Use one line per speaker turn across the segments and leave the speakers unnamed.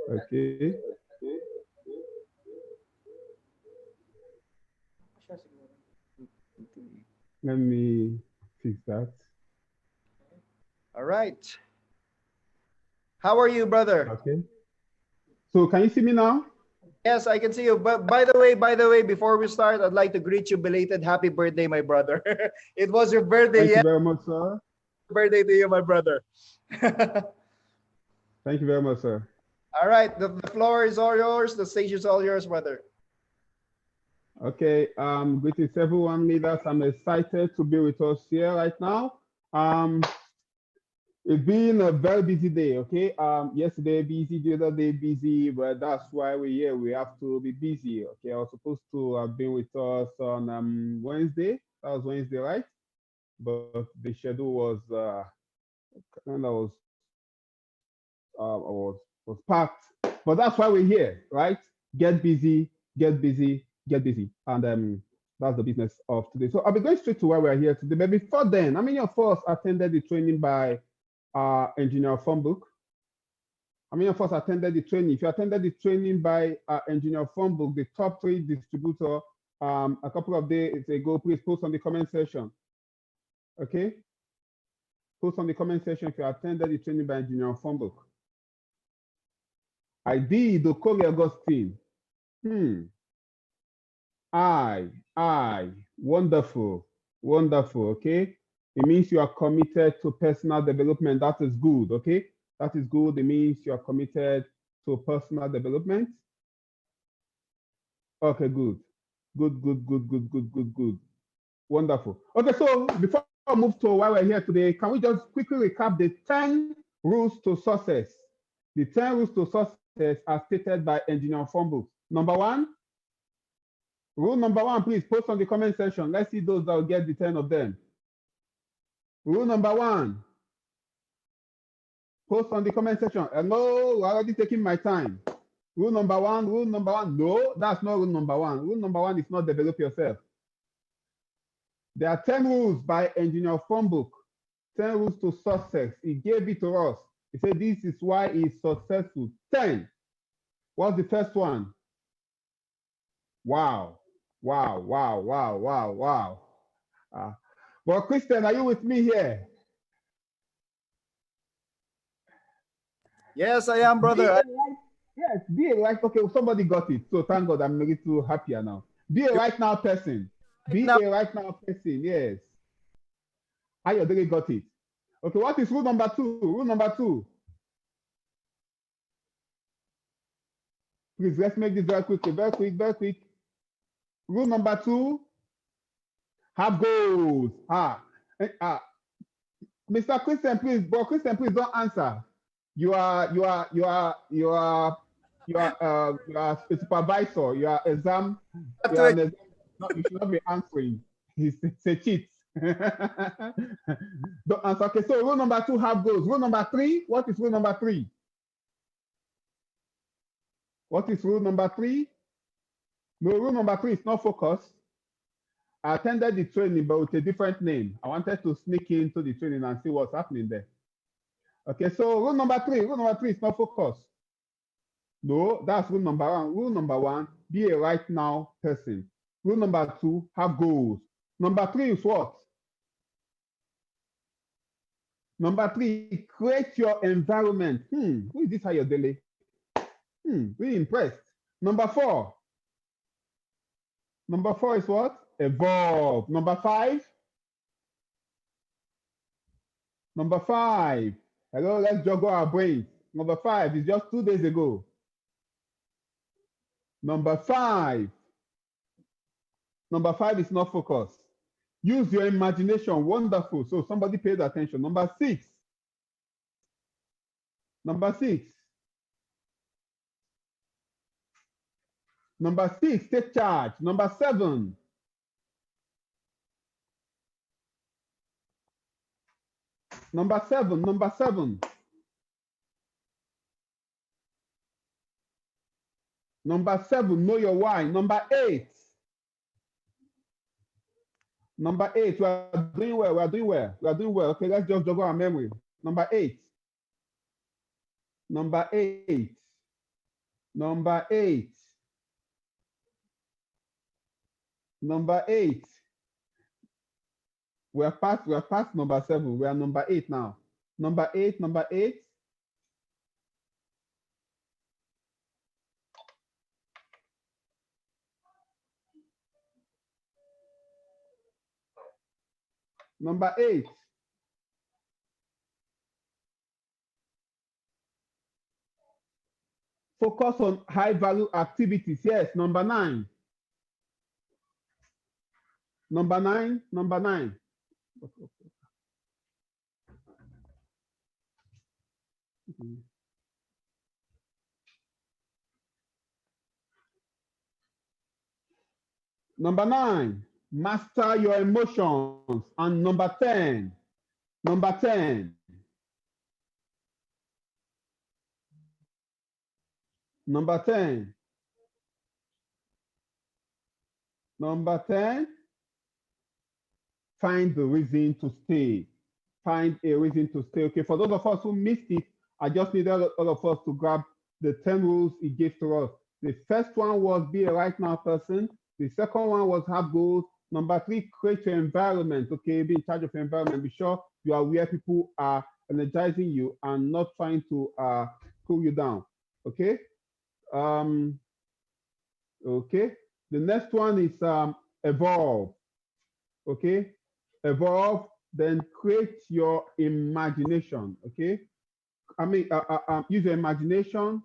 Okay. Let me fix that.
All right. How are you, brother?
Okay. So can you see me now?
Yes, I can see you. But by the way, before we start, I'd like to greet you belated happy birthday, my brother. It was your birthday,
Thank you
yes.
very much, sir.
Birthday to you, my brother.
Thank you very much, sir.
All right, the floor is all yours. The stage is all yours, brother.
Okay. Greetings, everyone, leaders. I'm excited to be with us here right now. Um, it's been a very busy day. Okay. Yesterday busy, the other day busy, but that's why we're here. We have to be busy. Okay. I was supposed to have been with us on Wednesday. That was Wednesday, right? But the schedule was packed. But that's why we're here, right? Get busy, get busy, get busy, and that's the business of today. So I'll be going straight to why we're here today. But before then, how many of us attended the training by Engineer Phonebook? How many of us attended the training? If you attended the training by Engineer Phonebook, the top three distributor, a couple of days ago, please post on the comment section. Okay, post on the comment section if you attended the training by Engineer Phonebook. I did, Okoli Augustine. Hmm. I. Wonderful. Wonderful. Okay. It means you are committed to personal development. That is good. Okay. That is good. It means you are committed to personal development. Okay, good. Good. Wonderful. Okay, so before I move to why we're here today, can we just quickly recap the 10 rules to success? The 10 rules to success are stated by Engineer Fumble. Number one, rule number one, please post on the comment section. Let's see those that will get the 10 of them. Rule number one, post on the comment section. Hello, we're already taking my time. Rule number one. No, that's not rule number one. Rule number one is not develop yourself. There are 10 rules by Engineer Phonebook. 10 rules to success. He gave it to us. He said this is why he's successful. 10. What's the first one? Wow. Uh, well, Christian, are you with me here?
Yes, I am,
Be a
brother.
right, yes, be a right. Okay, somebody got it. So thank God, I'm a little happier now. Be a
You're
right now person.
right
Be
now.
a right now person. Yes. Ayodele got it. Okay, what is rule number two? Rule number two. Please, let's make this very quickly, very quick. Rule number two, have goals. Mr. Christian, please, but Christian, please don't answer. You are a supervisor. You are exam.
Have
You
to
are
ex-
an exam. No, you should not be answering. It's a cheat. Don't answer. Okay, so rule number two, have goals. Rule number three, what is rule number three? What is rule number three? No, rule number three is not focus. I attended the training, but with a different name. I wanted to sneak into the training and see what's happening there. Okay, so rule number three. Rule number three is not focus. No, that's rule number one. Rule number one, be a right now person. Rule number two, have goals. Number three is what? Number three, create your environment. Who is this Ayodele? Really impressed. Number four. Number four is what? Evolve. Number five. Number five. Hello, let's juggle our brains. Number five is just 2 days ago. Number five. Number five is not focus. Use your imagination. Wonderful. So somebody paid attention. Number six. Number six. Number six, take charge. Number seven. Number seven. Number seven. Number seven, know your why. Number eight. Number eight, we are doing well. We are doing well. We are doing well. Okay, let's just juggle our memory. Number eight. Number eight. Number 8. Number 8. We are past number 7. We are number 8 now. Number 8, number 8. Number 8. Focus on high value activities. Yes, number 9. Number 9, number 9. Number 9, master your emotions. And number 10, number 10, number 10, number 10, find the reason to stay. Find a reason to stay. Okay, for those of us who missed it, I just need all of us to grab the 10 rules he gave to us. The first one was be a right now person. The second one was have goals. Number 3, create your environment. Okay, be in charge of your environment. Be sure you are where people are energizing you and not trying to cool you down. Okay. Okay. The next one is evolve. Okay, evolve. Then create your imagination. Okay, I mean, use your imagination.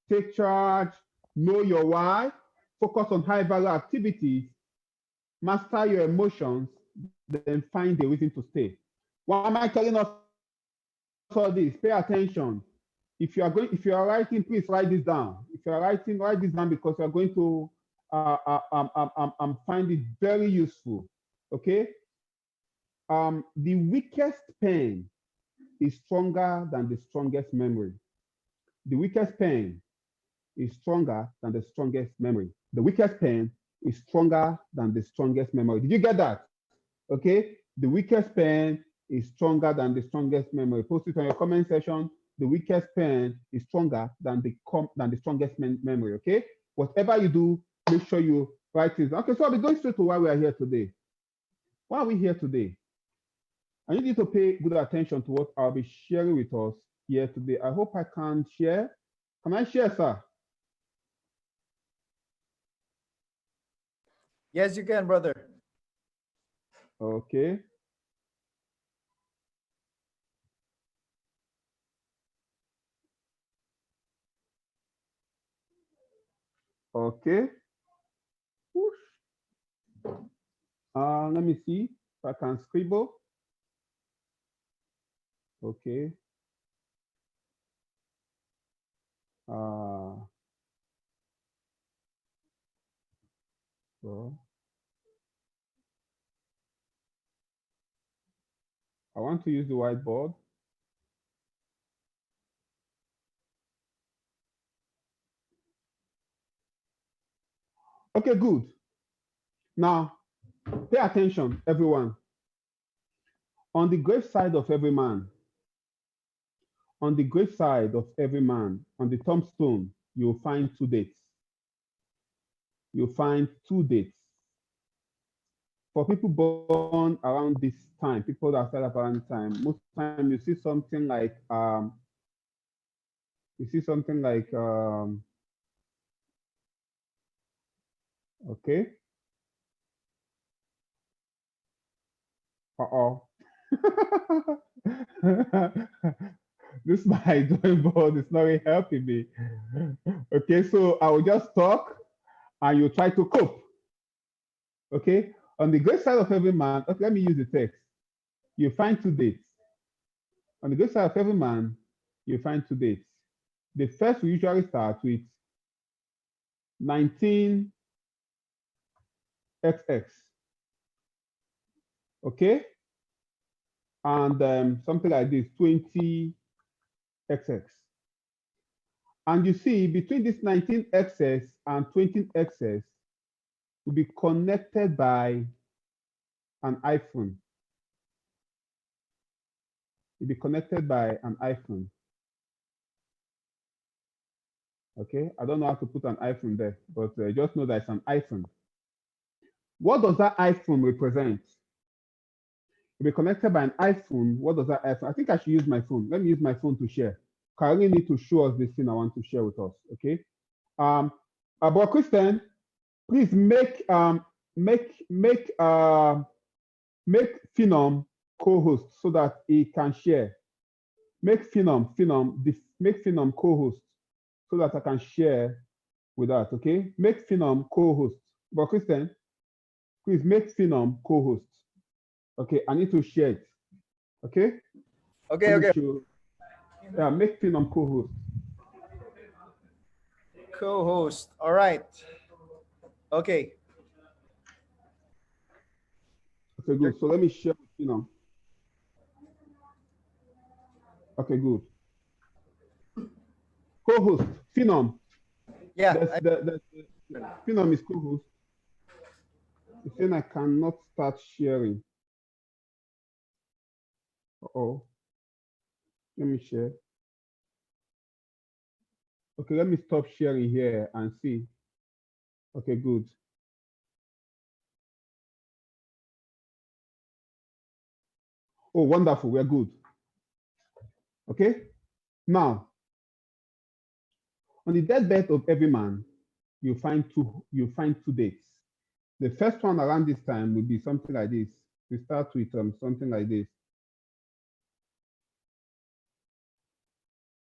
Take charge. Know your why. Focus on high value activities. Master your emotions. Then find a reason to stay. Why am I telling us all this? Pay attention. If you are writing, please write this down. If you are writing, write this down because you are going to find it very useful. Okay. The weakest pen is stronger than the strongest memory. The weakest pen is stronger than the strongest memory. The weakest pen is stronger than the strongest memory. Did you get that? Okay. The weakest pen is stronger than the strongest memory. Post it on your comment section. The weakest pen is stronger than the strongest memory. Okay. Whatever you do, make sure you write it. Okay. So I'll be going straight to why we are here today. Why are we here today? I need you to pay good attention to what I'll be sharing with us here today. I hope I can share. Can I share, sir?
Yes, you can, brother.
Okay. Okay. Let me see if I can scribble. Okay. So I want to use the whiteboard. Okay, good. Now, pay attention, everyone. On the grave side of every man, on the grave side of every man, on the tombstone, you'll find 2 dates. You'll find 2 dates. For people born around this time, people that started around this time, most time you see something like okay. Uh-oh. This my drawing board is not really helping me. Okay, so I will just talk and you try to cope. Okay, on the great side of every man, okay, let me use the text. You find 2 dates. On the great side of every man, you find 2 dates. The first we usually start with 19XX. Okay, and something like this, 20XX. And you see, between this 19XX and 20XX will be connected by an iPhone. Will be connected by an iPhone. Okay, I don't know how to put an iPhone there, but just know that it's an iPhone. What does that iPhone represent? If we're connected by an iPhone, what does that iPhone? I think I should use my phone. Let me use my phone to share. I really need to show us this thing I want to share with us. Okay. Um, but Christian, please make Phenom co-host so that he can share. Make Phenom co-host so that I can share with that. Okay. Make Phenom co-host. But Christian, please make Phenom co-host. Okay, I need to share it. Okay.
Okay,
Let me
okay.
show. Yeah, make Phenom co-host.
Co-host. All right. Okay.
Okay, good. So let me share with Phenom. Okay, good. Co-host Phenom.
Yeah.
The Phenom is co-host. It's saying I cannot start sharing. Oh, let me share. Okay, let me stop sharing here and see. Okay, good. Oh, wonderful. We're good. Okay. Now, on the deathbed of every man, you find two dates. The first one around this time will be something like this. We start with something like this.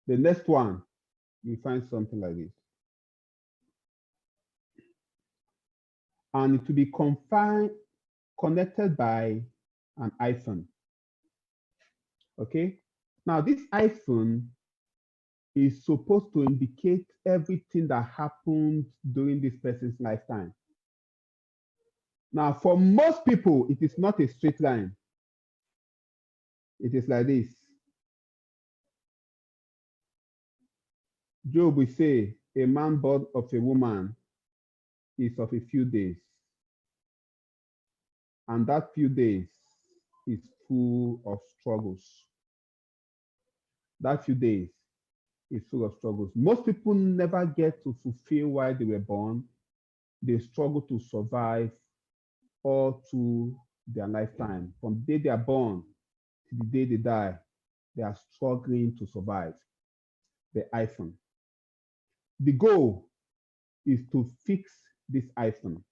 The next one, you find something like this. And it will be connected by an iPhone. Okay. Now, this iPhone is supposed to indicate everything that happened during this person's lifetime. Now, for most people, it is not a straight line. It is like this. Job will say, a man born of a woman is of a few days. And that few days is full of struggles. That few days is full of struggles. Most people never get to fulfill why they were born. They struggle to survive all through their lifetime. From the day they are born to the day they die, they are struggling to survive. The iPhone. The goal is to fix this iPhone.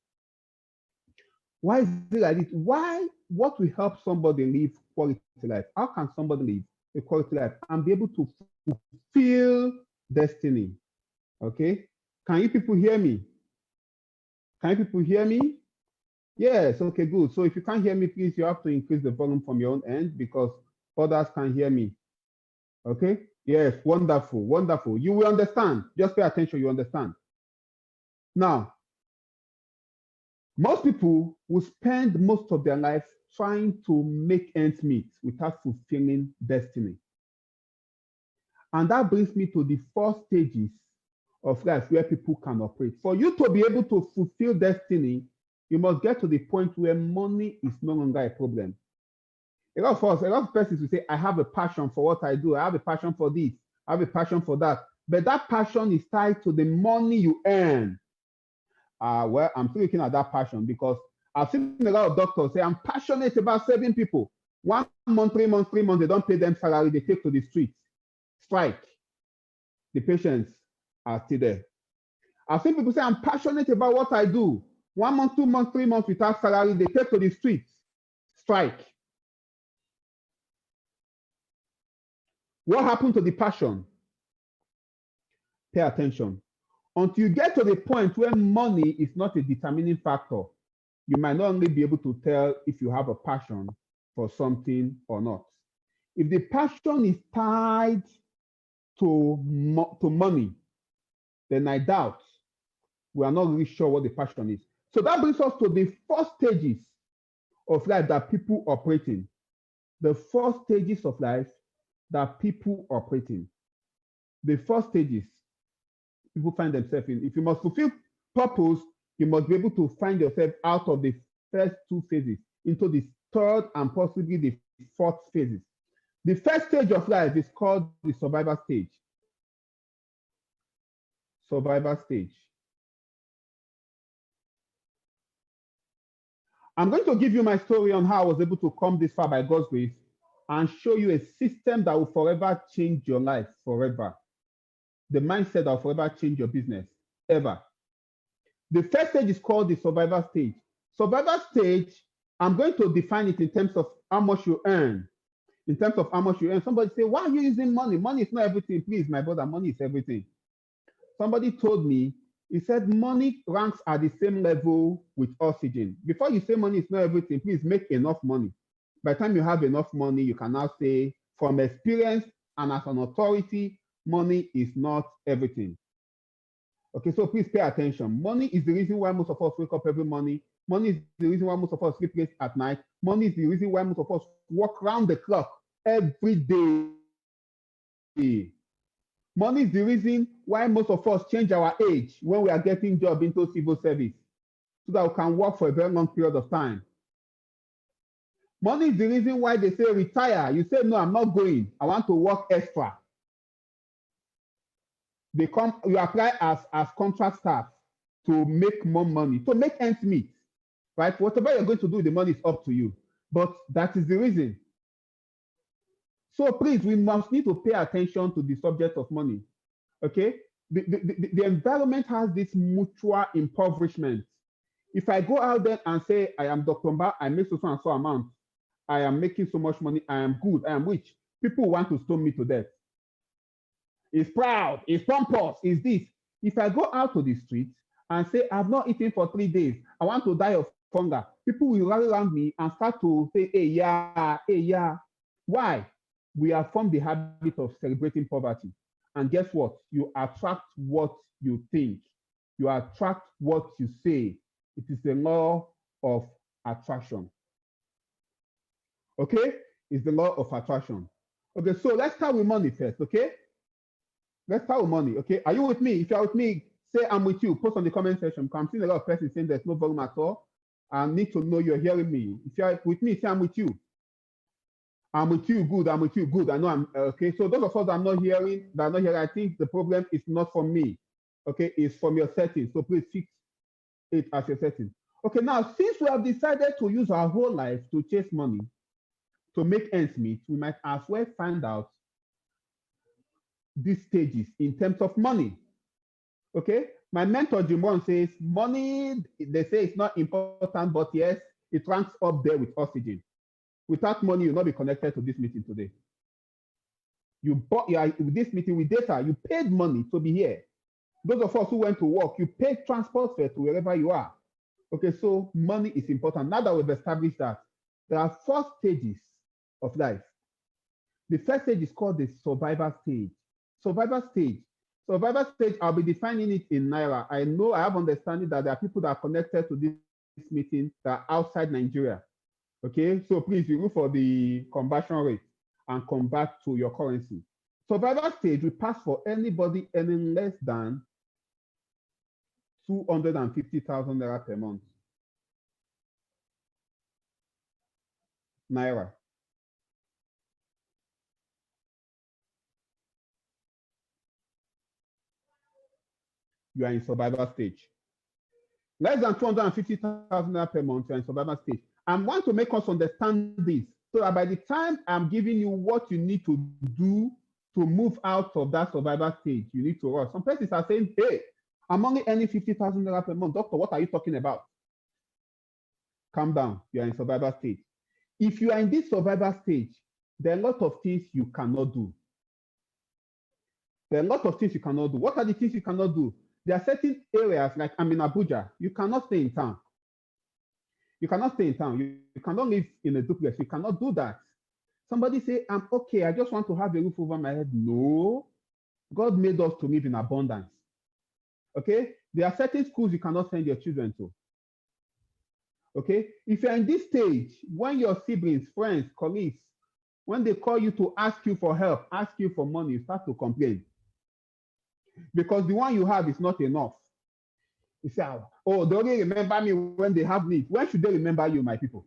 Why is it like this? Why? What will help somebody live quality life? How can somebody live a quality life and be able to fulfill destiny? Okay. Can you people hear me? Can you people hear me? Yes. Okay, good. So if you can't hear me, please, you have to increase the volume from your own end because others can hear me. Okay. Yes. Wonderful. Wonderful. You will understand. Just pay attention. You understand. Now, most people will spend most of their life trying to make ends meet without fulfilling destiny. And that brings me to the 4 stages of life where people can operate. For you to be able to fulfill destiny, you must get to the point where money is no longer a problem. A lot of persons will say, I have a passion for what I do. I have a passion for this. I have a passion for that. But that passion is tied to the money you earn. Well, I'm still looking at that passion because I've seen a lot of doctors say, I'm passionate about saving people. 1 month, 3 months, they don't pay them salary, they take to the streets, strike. The patients are still there. I've seen people say, I'm passionate about what I do. 1 month, 2 months, 3 months without salary, they take to the streets, strike. What happened to the passion? Pay attention. Until you get to the point where money is not a determining factor, you might not only be able to tell if you have a passion for something or not. If the passion is tied to money, then I doubt we are not really sure what the passion is. So that brings us to the 4 stages of life that people operate in. The 4 stages of life that people operate in. The 4 stages people find themselves in. If you must fulfill purpose, you must be able to find yourself out of the first 2 phases into the third and possibly the 4th phases. The first stage of life is called the survival stage. survival stage. I'm going to give you my story on how I was able to come this far by God's grace and show you a system that will forever change your life forever. The mindset that will forever change your business ever. The first stage is called the survival stage. Survival stage, I'm going to define it in terms of how much you earn. In terms of how much you earn, somebody say, why are you using money? Money is not everything. Please, my brother, money is everything. Somebody told me, he said, money ranks at the same level with oxygen. Before you say money is not everything, please make enough money. By the time you have enough money, you can now say, from experience and as an authority, money is not everything. Okay, so please pay attention. Money is the reason why most of us wake up every morning. Money is the reason why most of us sleep late at night. Money is the reason why most of us work round the clock every day. Money is the reason why most of us change our age when we are getting job into civil service so that we can work for a very long period of time. Money is the reason why they say retire. You say, no, I'm not going. I want to work extra. You apply as contract staff to make more money, to make ends meet, right? Whatever you're going to do with the money is up to you. But that is the reason. So please, we must need to pay attention to the subject of money, okay? The environment has this mutual impoverishment. If I go out there and say, I am Dr. Mbah, I make so and so amount, I am making so much money, I am good, I am rich, people want to stone me to death. Is proud, is pompous, is this. If I go out to the street and say, I've not eaten for 3 days, I want to die of hunger, people will rally around me and start to say, hey, yeah, hey, yeah. Why? We have formed the habit of celebrating poverty. And guess what? You attract what you think. You attract what you say. It is the law of attraction. Okay? It's the law of attraction. Okay, so let's start with money first, okay? Let's start with money, okay? Are you with me? If you're with me, say I'm with you. Post on the comment section. I'm seeing a lot of persons saying there's no volume at all. I need to know you're hearing me. If you're with me, say I'm with you. I'm with you, good. I'm with you, good. I know I'm okay. So those of us that are not hearing, I think the problem is not from me. Okay, it's from your settings. So please fix it as your setting. Okay, now since we have decided to use our whole life to chase money, to make ends meet, we might as well find out these stages in terms of money. Okay, my mentor Jim Ron says money, they say it's not important, but yes, it ranks up there with oxygen. Without money, you'll not be connected to this meeting today. You bought this meeting with data, you paid money to be here. Those of us who went to work, you paid transport fare to wherever you are. Okay, so money is important. Now that we've established that, there are 4 stages of life. The first stage is called the survival stage. Survival stage. Survival stage, I'll be defining it in Naira. I know I have understanding that there are people that are connected to this meeting that are outside Nigeria. Okay, so please, you look for the conversion rate and convert to your currency. Survival stage, we pass for anybody earning less than 250,000 Naira per month. Naira. You are in survival stage. Less than 250,000 Naira per month, you are in survival stage. I want to make us understand this so that by the time I'm giving you what you need to do to move out of that survival stage, you need to rush. Some persons are saying, hey, I'm only earning 50,000 Naira per month. Doctor, what are you talking about? Calm down. You are in survival stage. If you are in this survival stage, there are a lot of things you cannot do. There are a lot of things you cannot do. What are the things you cannot do? There are certain areas, like I'm in Abuja, you cannot stay in town. You cannot stay in town. You cannot live in a duplex. You cannot do that. Somebody say, I'm okay. I just want to have a roof over my head. No. God made us to live in abundance. Okay? There are certain schools you cannot send your children to. Okay? If you're in this stage, when your siblings, friends, colleagues, when they call you to ask you for help, ask you for money, you start to complain. Because the one you have is not enough. You say, oh, they only remember me when they have need. When should they remember you, my people?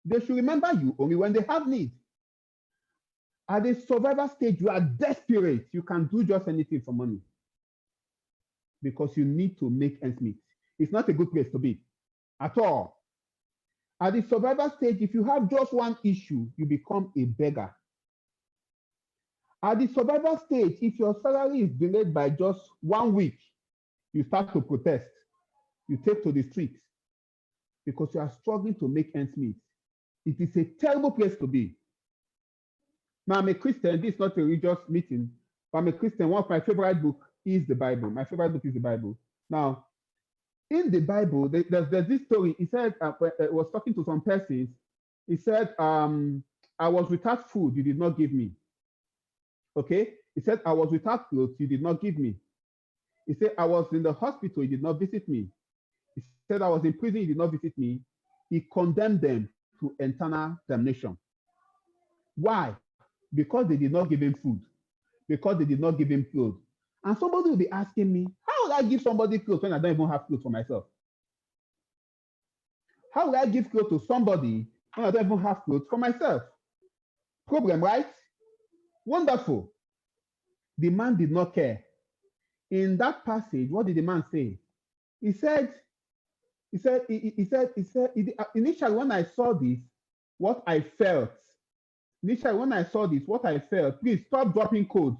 They should remember you only when they have need. At the survival stage, you are desperate. You can do just anything for money. because you need to make ends meet. It's not a good place to be at all. At the survival stage, if you have just one issue, you become a beggar. At the survival stage, if your salary is delayed by just 1 week, you start to protest. You take to the streets because you are struggling to make ends meet. It is a terrible place to be. Now, I'm a Christian. This is not a religious meeting, but I'm a Christian. One of my favorite books is the Bible. My favorite book is the Bible. Now, in the Bible, there's this story. He said, was talking to some persons. He said, I was without food, you did not give me. Okay? He said, I was without clothes, you did not give me. He said, I was in the hospital, you did not visit me. He said, I was in prison, you did not visit me. He condemned them to eternal damnation. Why? Because they did not give him food, because they did not give him clothes. And somebody will be asking me, how will I give somebody clothes when I don't even have clothes for myself? How will I give clothes to somebody when I don't even have clothes for myself? Problem, right? Wonderful. The man did not care. In that passage, what did the man say? He said, initially when I saw this, what I felt, please stop dropping codes.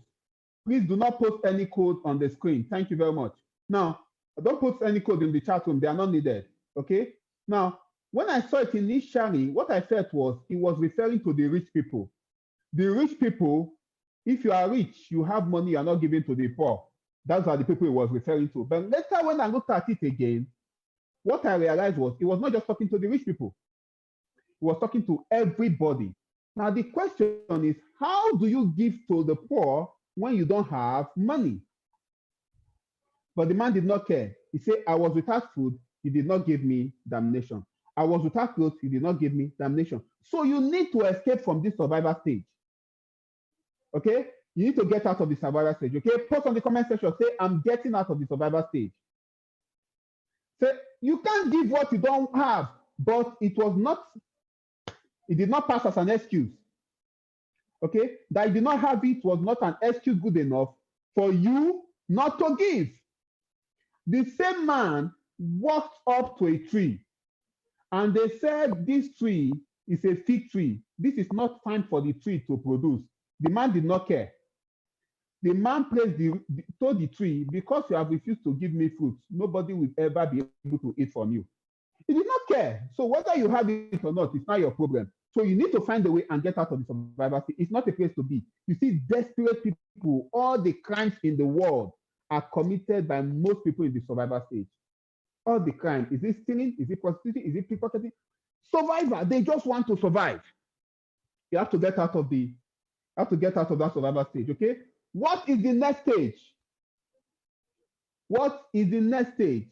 Please do not post any code on the screen. Thank you very much. Now, don't post any code in the chat room. They are not needed. Okay? Now, when I saw it initially, what I felt was it was referring to the rich people. The rich people, if you are rich, you have money, you are not giving to the poor. Those are the people it was referring to. But later, when I looked at it again, what I realized was it was not just talking to the rich people. It was talking to everybody. Now, the question is, how do you give to the poor when you don't have money? But the man did not care. He said, I was without food, you did not give me damnation. I was without clothes, you did not give me damnation. So you need to escape from this survival stage. Okay? You need to get out of the survival stage. Okay? Post on the comment section, say, I'm getting out of the survival stage. Say, you can't give what you don't have, but it did not pass as an excuse. Okay? That you did not have it was not an excuse good enough for you not to give. The same man walked up to a tree and they said, this tree is a fig tree. This is not time for the tree to produce. The man did not care. The man told the tree, because you have refused to give me fruit, nobody will ever be able to eat from you. He did not care. So whether you have it or not, it's not your problem. So you need to find a way and get out of the survival stage. It's not a place to be. You see, desperate people, all the crimes in the world are committed by most people in the survival stage. All the crime. Is it stealing? Is it prostituting? Is it pickpocketing? Survivor. They just want to survive. You have to get out of that survival stage. Okay. What is the next stage? What is the next stage?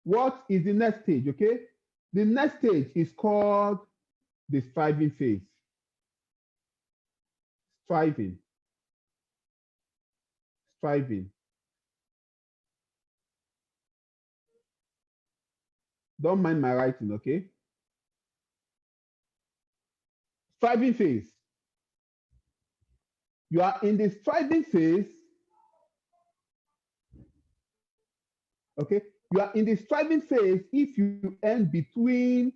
What is the next stage? Okay. The next stage is called the striving phase. Striving. Don't mind my writing, okay? Striving phase. You are in the striving phase. Okay? You are in the striving phase if you earn between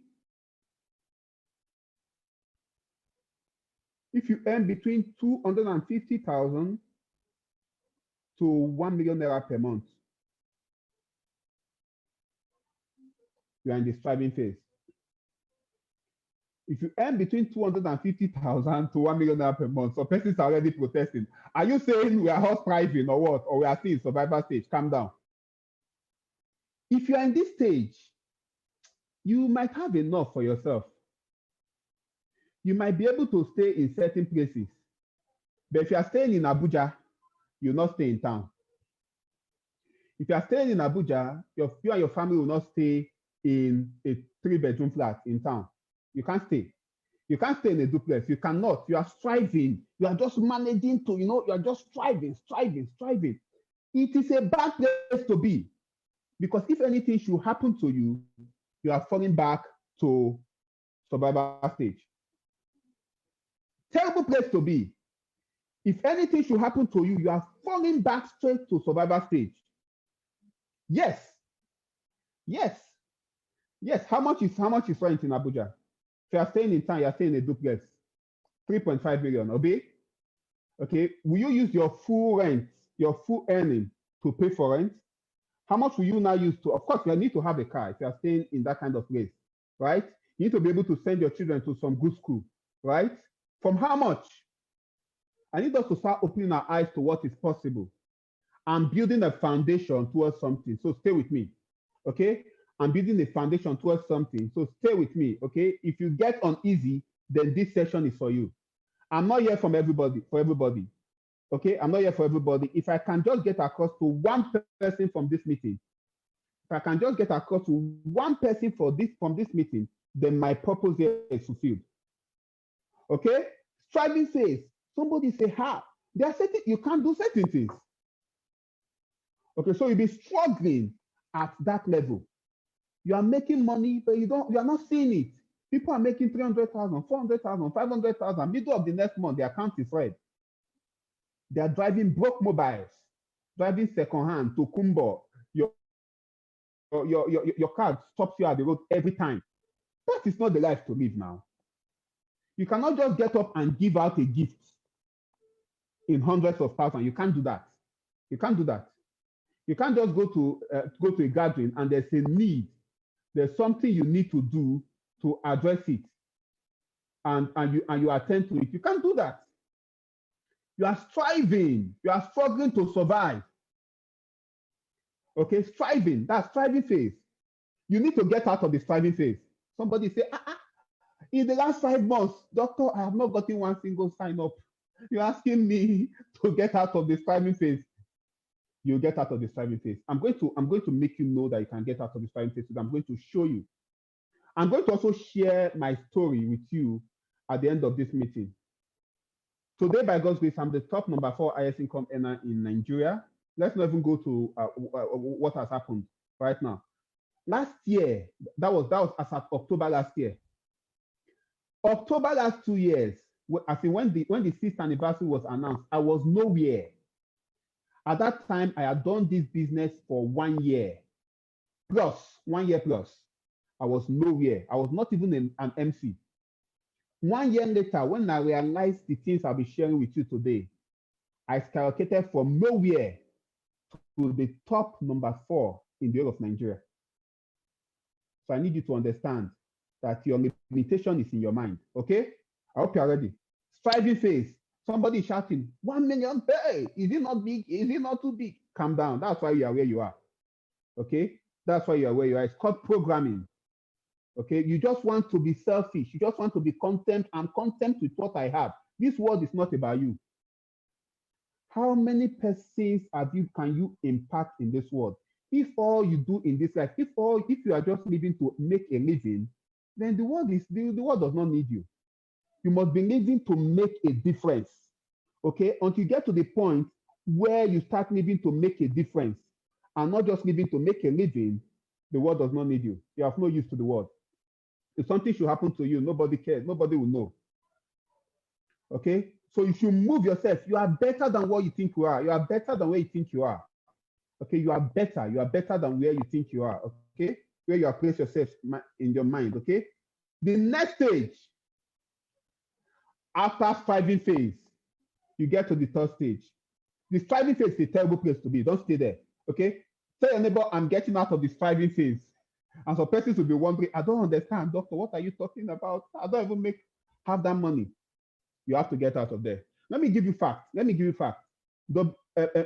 250,000 to 1 million naira per month. You are in the striving phase. If you earn between 250,000 to 1 million naira per month, so persons are already protesting. Are you saying we are all striving or what? Or we are still in survival stage? Calm down. If you are in this stage, you might have enough for yourself. You might be able to stay in certain places. But if you are staying in Abuja, you'll not stay in town. If you are staying in Abuja, you and your family will not stay in a 3-bedroom flat in town. You can't stay. You can't stay in a duplex. You cannot. You are striving. You are just managing to, you are just striving. It is a bad place to be. Because if anything should happen to you, you are falling back to survival stage. Terrible place to be. If anything should happen to you, you are falling back straight to survival stage. Yes, yes, yes. How much is rent in Abuja? If you are staying in town, you are staying in a duplex, 3.5 million. Obey. Okay. Will you use your full rent, your full earning to pay for rent? How much will you now use to? Of course, you need to have a car if you are staying in that kind of place, right? You need to be able to send your children to some good school, right? From how much? I need us to start opening our eyes to what is possible and building a foundation towards something. So stay with me, okay? I'm building a foundation towards something. So stay with me, okay? If you get uneasy, then this session is for you. I'm not here for everybody. Okay, I'm not here for everybody. If I can just get across to one person from this meeting, if I can just get across to one person from this meeting, then my purpose here is fulfilled. Okay? Striving says, somebody say, how? There are certain, you can't do certain things. Okay, so you'll be struggling at that level. You are making money, but you are not seeing it. People are making 300,000, 400,000, 500,000. Middle of the next month, their account is red. They are driving broke mobiles, driving secondhand to Kumbo. Your car stops you at the road every time. That is not the life to live now. You cannot just get up and give out a gift in hundreds of thousands. You can't do that. You can't do that. You can't just go to a gathering and there's a need. There's something you need to do to address it, and you attend to it. You can't do that. You are striving. You are struggling to survive. Okay, striving. That's striving phase. You need to get out of the striving phase. Somebody say, in the last 5 months, doctor, I have not gotten one single sign up. You're asking me to get out of the striving phase. You'll get out of the striving phase. I'm going to make you know that you can get out of the striving phase. I'm going to show you. I'm going to also share my story with you at the end of this meeting. Today, by God's grace, I'm the top number 4 highest income earner in Nigeria. Let's not even go to what has happened right now. Last year, that was as of October last year. October last 2 years, I think when the 6th anniversary was announced, I was nowhere. At that time, I had done this business for 1 year plus, 1 year plus. I was nowhere. I was not even an MC. 1 year later, when I realized the things I'll be sharing with you today, I skyrocketed from nowhere to the top number 4 in the whole of Nigeria. So I need you to understand that your limitation is in your mind. Okay? I hope you're ready. Striving phase. Somebody is shouting, 1 million. Hey, is it not big? Is it not too big? Calm down. That's why you are where you are. Okay? That's why you are where you are. It's called programming. Okay? You just want to be selfish. You just want to be content and content with what I have. This world is not about you. How many persons can you impact in this world? If all you do in this life, if you are just living to make a living, then the world does not need you. You must be living to make a difference. Okay? Until you get to the point where you start living to make a difference and not just living to make a living, the world does not need you. You have no use to the world. If something should happen to you, nobody cares. Nobody will know. Okay? So if you move yourself, you are better than what you think you are. You are better than where you think you are. Okay? You are better. You are better than where you think you are. Okay? Where you have placed yourself in your mind. Okay? The next stage, after striving phase, you get to the third stage. The striving phase is a terrible place to be. Don't stay there. Okay? Tell your neighbor, I'm getting out of the striving phase. And some persons will be wondering, I don't understand, doctor, what are you talking about? I don't even have that money. You have to get out of there. Let me give you facts.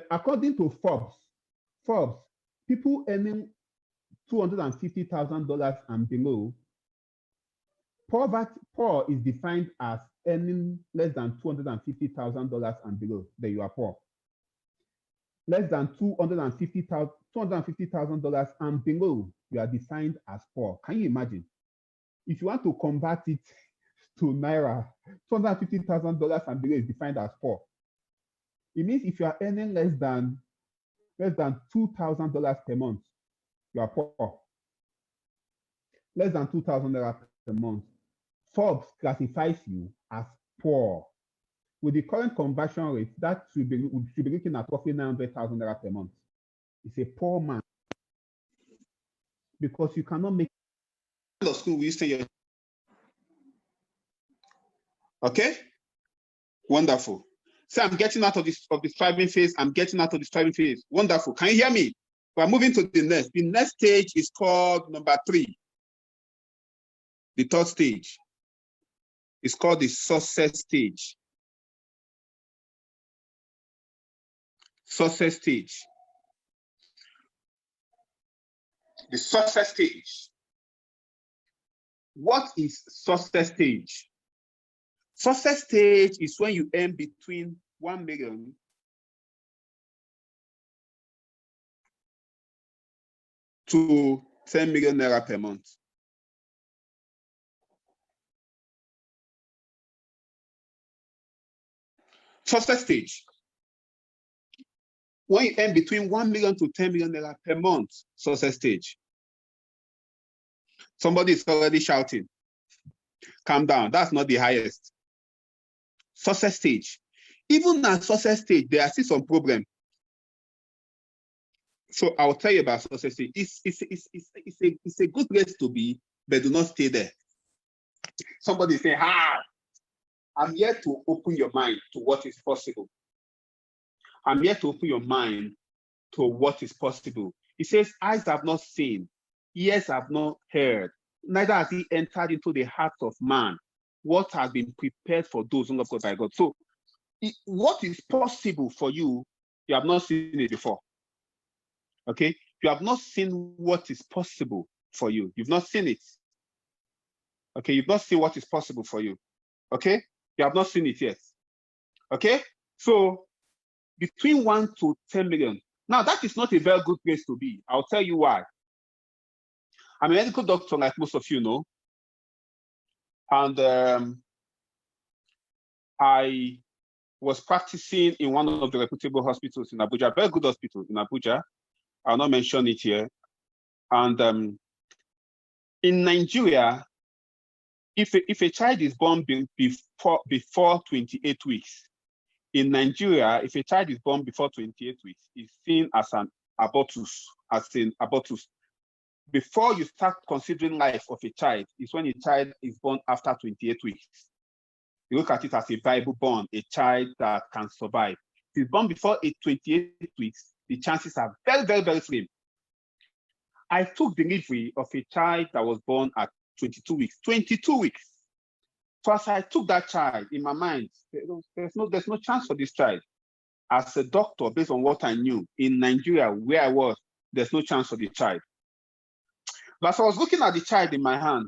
According to Forbes, people earning $250,000 and below, poor is defined as earning less than $250,000 and below. Then you are poor. Less than $250,000 and below, you are defined as poor. Can you imagine? If you want to convert it to Naira, $250,000 and below is defined as poor. It means if you are earning less than $2,000 per month, you are poor. Less than $2,000 per month. Forbes classifies you as poor. with the current conversion rate, that should be looking at roughly 900,000 naira per month. It's a poor man because you cannot make.
Of school we stay your. Okay, wonderful. So I'm getting out of this striving phase. I'm getting out of the striving phase. Wonderful. Can you hear me? We're moving to the next. The next stage is called number 3. The third stage is called the success stage. Success stage. The success stage. What is success stage? Success stage is when you earn between 1 million to 10 million naira per month. Success stage. When you earn between 1 million to 10 million naira per month, success stage. Somebody is already shouting. Calm down, that's not the highest. Success stage. Even at success stage, there are still some problems. So I'll tell you about success stage. It's a good place to be, but do not stay there. Somebody say, I'm here to open your mind to what is possible. I'm here to open your mind to what is possible. He says, eyes have not seen, ears have not heard, neither has he entered into the heart of man what has been prepared for those who love God by God. So what is possible for you, you have not seen it before. Okay? You have not seen what is possible for you. You've not seen it. Okay? You've not seen what is possible for you. Okay? You have not seen it yet. Okay? So between 1 to 10 million. Now, that is not a very good place to be. I'll tell you why. I'm a medical doctor, like most of you know. And I was practicing in one of the reputable hospitals in Abuja, very good hospital in Abuja. I'll not mention it here. And in Nigeria, if a child is born before 28 weeks, in Nigeria, if a child is born before 28 weeks, it's seen as an abortus, Before you start considering life of a child, is when a child is born after 28 weeks. You look at it as a viable born, a child that can survive. If it's born before 28 weeks, the chances are very, very, very slim. I took delivery of a child that was born at 22 weeks. 22 weeks. So as I took that child, in my mind, there's no chance for this child. As a doctor, based on what I knew, in Nigeria, where I was, there's no chance for the child. But as I was looking at the child in my hand,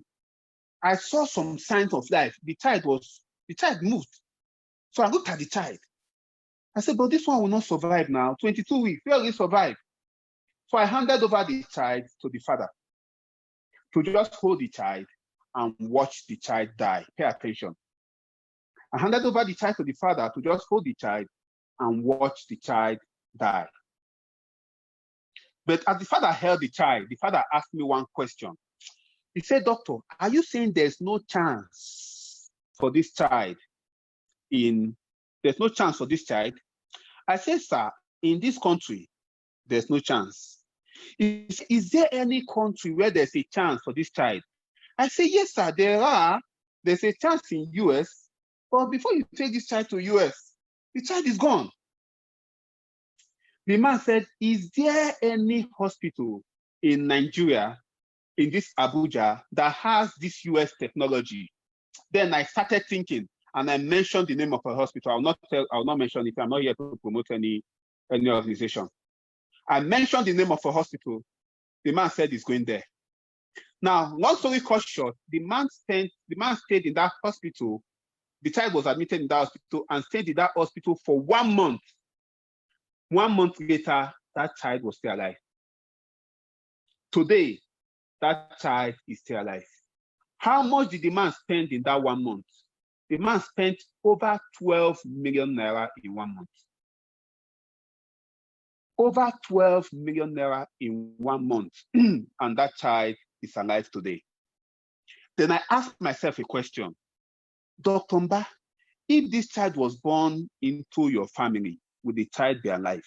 I saw some signs of life. The child moved. So I looked at the child. I said, but this one will not survive now. 22 weeks, where will he survive? So I handed over the child to the father to just hold the child and watch the child die. Pay attention. I handed over the child to the father to just hold the child and watch the child die. But as the father held the child, the father asked me one question. He said, doctor, are you saying there's no chance for this child? There's no chance for this child? I said, sir, in this country, there's no chance. Is there any country where there's a chance for this child? I say, yes, sir, there's a chance in US, but before you take this child to US, the child is gone. The man said, is there any hospital in Nigeria, in this Abuja, that has this US technology? Then I started thinking, and I mentioned the name of a hospital. I'll not mention it. I'm not here to promote any organization. I mentioned the name of a hospital. The man said he's going there. Now, long story cut short, the man stayed in that hospital. The child was admitted in that hospital and stayed in that hospital for 1 month. 1 month later, that child was still alive. Today, that child is still alive. How much did the man spend in that 1 month? The man spent over 12 million naira in 1 month. Over 12 million naira in 1 month, and that child is alive today. Then I asked myself a question. Dr. Mbah, If this child was born into your family, would the child be alive?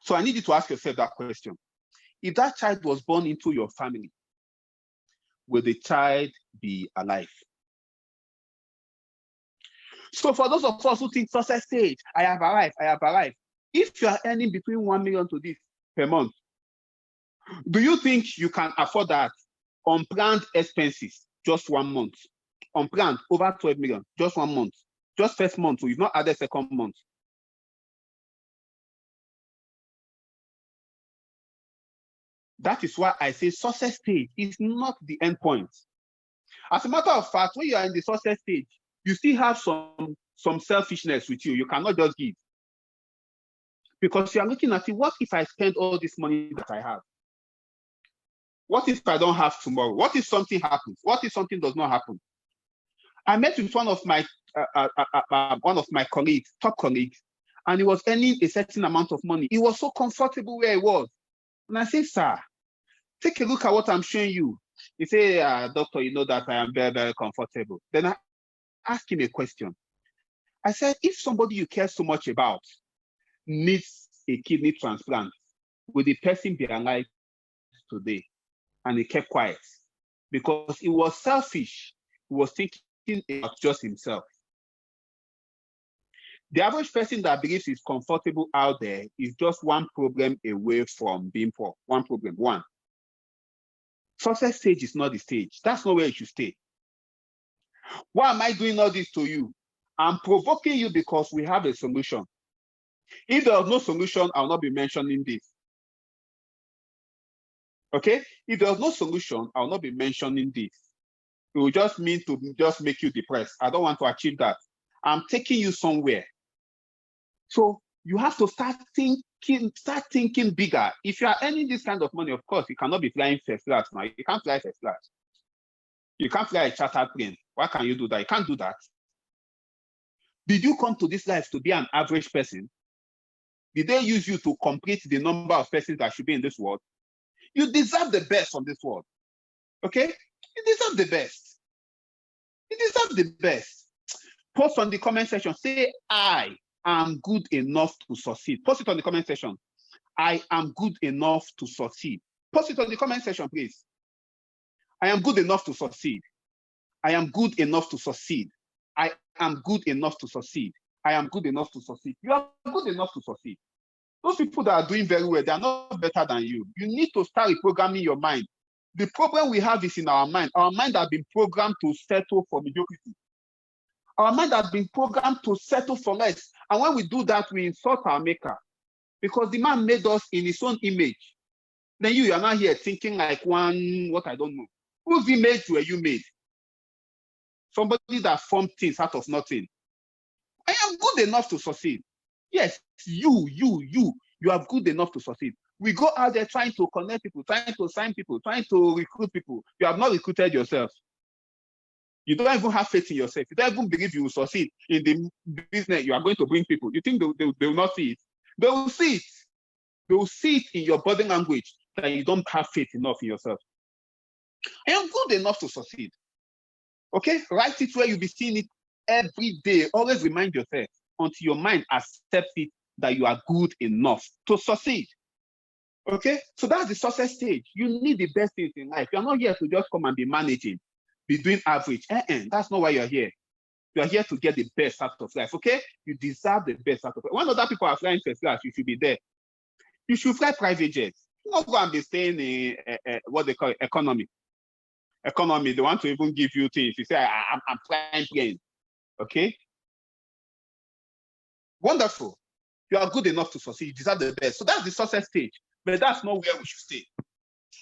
So I need you to ask yourself that question. If that child was born into your family, will the child be alive? So for those of us who think success stage, I have arrived. If you are earning between 1 million to this per month, do you think you can afford that unplanned expenses just 1 month? Unplanned over 12 million, just 1 month, just first month, so you've not added second month. That is why I say success stage is not the end point. As a matter of fact, when you are in the success stage, you still have some selfishness with you. You cannot just give. Because you are looking at it, what if I spend all this money that I have? What if I don't have tomorrow? What if something happens? What if something does not happen? I met with one of my colleagues, top colleagues, and he was earning a certain amount of money. He was so comfortable where he was. And I said, sir, take a look at what I'm showing you. He said, doctor, you know that I am very, very comfortable. Then I asked him a question. I said, if somebody you care so much about needs a kidney transplant, will the person be alive today? And he kept quiet because he was selfish. He was thinking about just himself. The average person that believes he's comfortable out there is just one problem away from being poor. One problem, one. Success stage is not the stage. That's not where you should stay. Why am I doing all this to you? I'm provoking you because we have a solution. If there was no solution, I'll not be mentioning this. Okay? If there's no solution, I'll not be mentioning this. It will just mean to just make you depressed. I don't want to achieve that. I'm taking you somewhere. So you have to start thinking bigger. If you are earning this kind of money, of course, you cannot be flying first class now. You can't fly first class. You can't fly a chartered plane. Why can you do that? You can't do that. Did you come to this life to be an average person? Did they use you to complete the number of persons that should be in this world? You deserve the best from this world. Okay? You deserve the best. You deserve the best. Post on the comment section. Say, I am good enough to succeed. Post it on the comment section. I am good enough to succeed. Post it on the comment section, please. I am good enough to succeed. I am good enough to succeed. I am good enough to succeed. I am good enough to succeed. You are good enough to succeed. Those people that are doing very well, they are not better than you. You need to start reprogramming your mind. The problem we have is in our mind. Our mind has been programmed to settle for mediocrity. Our mind has been programmed to settle for less. And when we do that, we insult our maker. Because the man made us in his own image. Then you are not here thinking like what I don't know. Whose image were you made? Somebody that formed things out of nothing. I am good enough to succeed. Yes, you are good enough to succeed. We go out there trying to connect people, trying to sign people, trying to recruit people. You have not recruited yourself. You don't even have faith in yourself. You don't even believe you will succeed in the business you are going to bring people. You think they will not see it? They will see it. They will see it in your body language that you don't have faith enough in yourself. I am good enough to succeed. Okay? Write it where you'll be seeing it every day. Always remind yourself until your mind accepts it that you are good enough to succeed. Okay? So that's the success stage. You need the best things in life. You're not here to just come and be managing, be doing average. That's not why you're here. You're here to get the best out of life. Okay? You deserve the best out of life. When other people are flying first class, you should be there. You should fly private jets. You not go and be staying in what they call economy. Economy, they want to even give you things. You say, I'm flying plane. Okay? Wonderful. You are good enough to succeed. You deserve the best. So that's the success stage. But that's not where we should stay.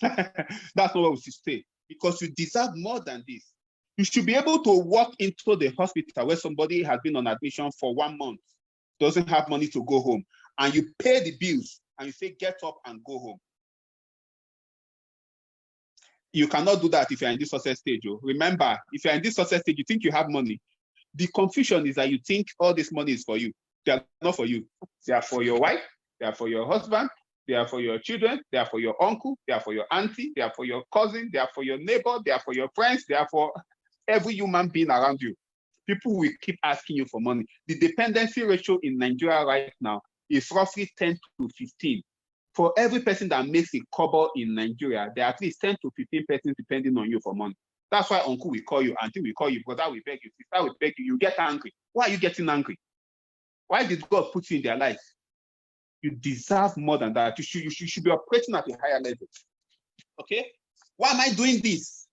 That's not where we should stay. Because you deserve more than this. You should be able to walk into the hospital where somebody has been on admission for 1 month, doesn't have money to go home, and you pay the bills, and you say, get up and go home. You cannot do that if you're in this success stage. Remember, if you're in this success stage, you think you have money. The confusion is that you think all this money is for you. They are not for you. They are for your wife. They are for your husband. They are for your children. They are for your uncle. They are for your auntie. They are for your cousin. They are for your neighbor. They are for your friends. They are for every human being around you. People will keep asking you for money. The dependency ratio in Nigeria right now is roughly 10 to 15. For every person that makes a kobo in Nigeria, there are at least 10 to 15 persons depending on you for money. That's why uncle will call you, auntie will call you, brother will beg you, sister will beg you. You get angry. Why are you getting angry? Why did God put you in their life? You deserve more than that. You should be operating at a higher level. Okay? Why am I doing this?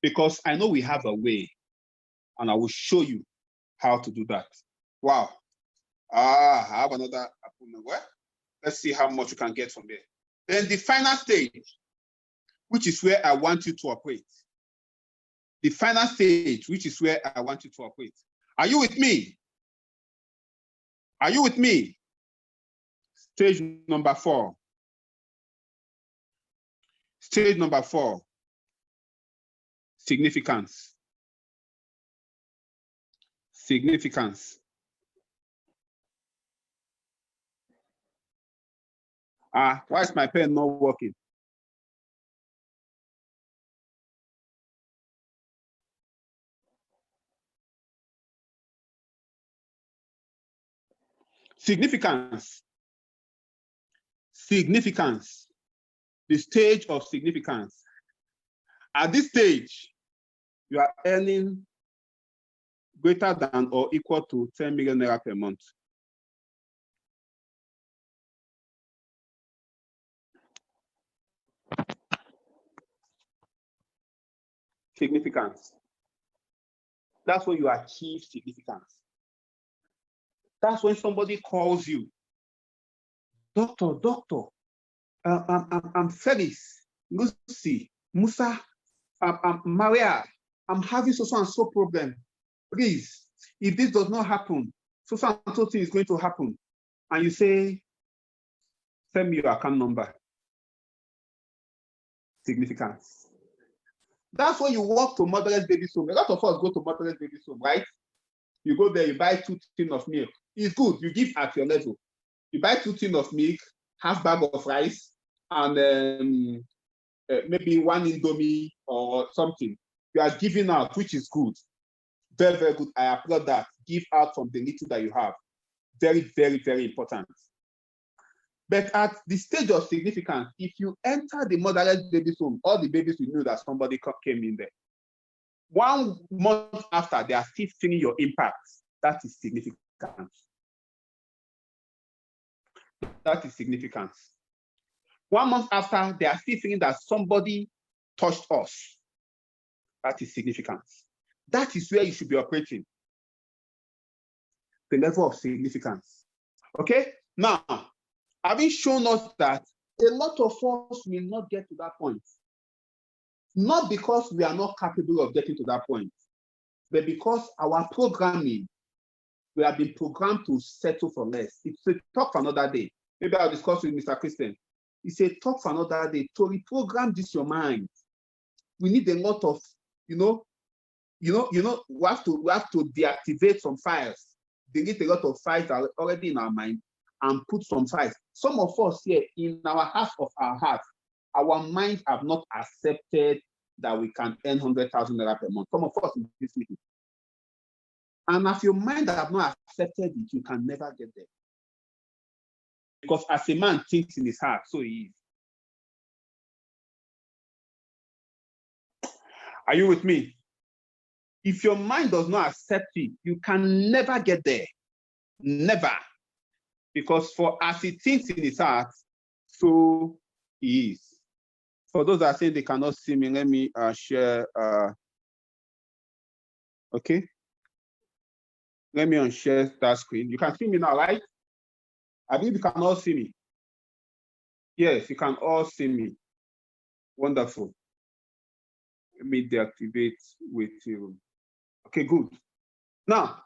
Because I know we have a way, and I will show you how to do that. Wow. I have another. Well, let's see how much you can get from there. Then the final stage, which is where I want you to operate. The final stage, which is where I want you to operate. Are you with me? Are you with me? Stage number 4. Stage number 4. Significance. Significance. Why is my pen not working? Significance. Significance. The stage of significance. At this stage, you are earning greater than or equal to 10 million naira per month. Significance. That's when you achieve significance. That's when somebody calls you, doctor, I'm Felix, Lucy, Musa, I'm Maria, I'm having so and so problem. Please, if this does not happen, so and so thing is going to happen. And you say, send me your account number. Significance. That's when you walk to motherless baby home. A lot of us go to motherless baby home, right? You go there, you buy 2 tins of milk. It's good, you give at your level. You buy 2 tins of milk, half bag of rice, and maybe 1 Indomie or something. You are giving out, which is good. Very, very good. I applaud that. Give out from the little that you have. Very, very, very important. But at the stage of significance, if you enter the motherless baby's home, all the babies will know that somebody came in there. 1 month after, they are still feeling your impact. That is significance. That is significance. 1 month after, they are still feeling that somebody touched us. That is significance. That is where you should be operating. The level of significance. Okay? Now, having shown us that a lot of us will not get to that point. Not because we are not capable of getting to that point, but because our programming, we have been programmed to settle for less. It's a talk for another day. Maybe I'll discuss with Mr. Christian. It's a talk for another day. To reprogram this your mind, we need a lot of, we have to deactivate some files, delete a lot of files that are already in our mind, and put some files. Some of us here, in our heart of our heart, our minds have not accepted that we can earn 100,000 naira per month. Some of us in this meeting. And if your mind have not accepted it, you can never get there. Because as a man thinks in his heart, so he is. Are you with me? If your mind does not accept it, you can never get there. Never. Because for as he thinks in his heart, so he is. For those that are saying they cannot see me, let me share. Okay. Let me unshare that screen. You can see me now, right? I believe you can all see me. Yes, you can all see me. Wonderful. Let me deactivate with you. Okay, good. Now,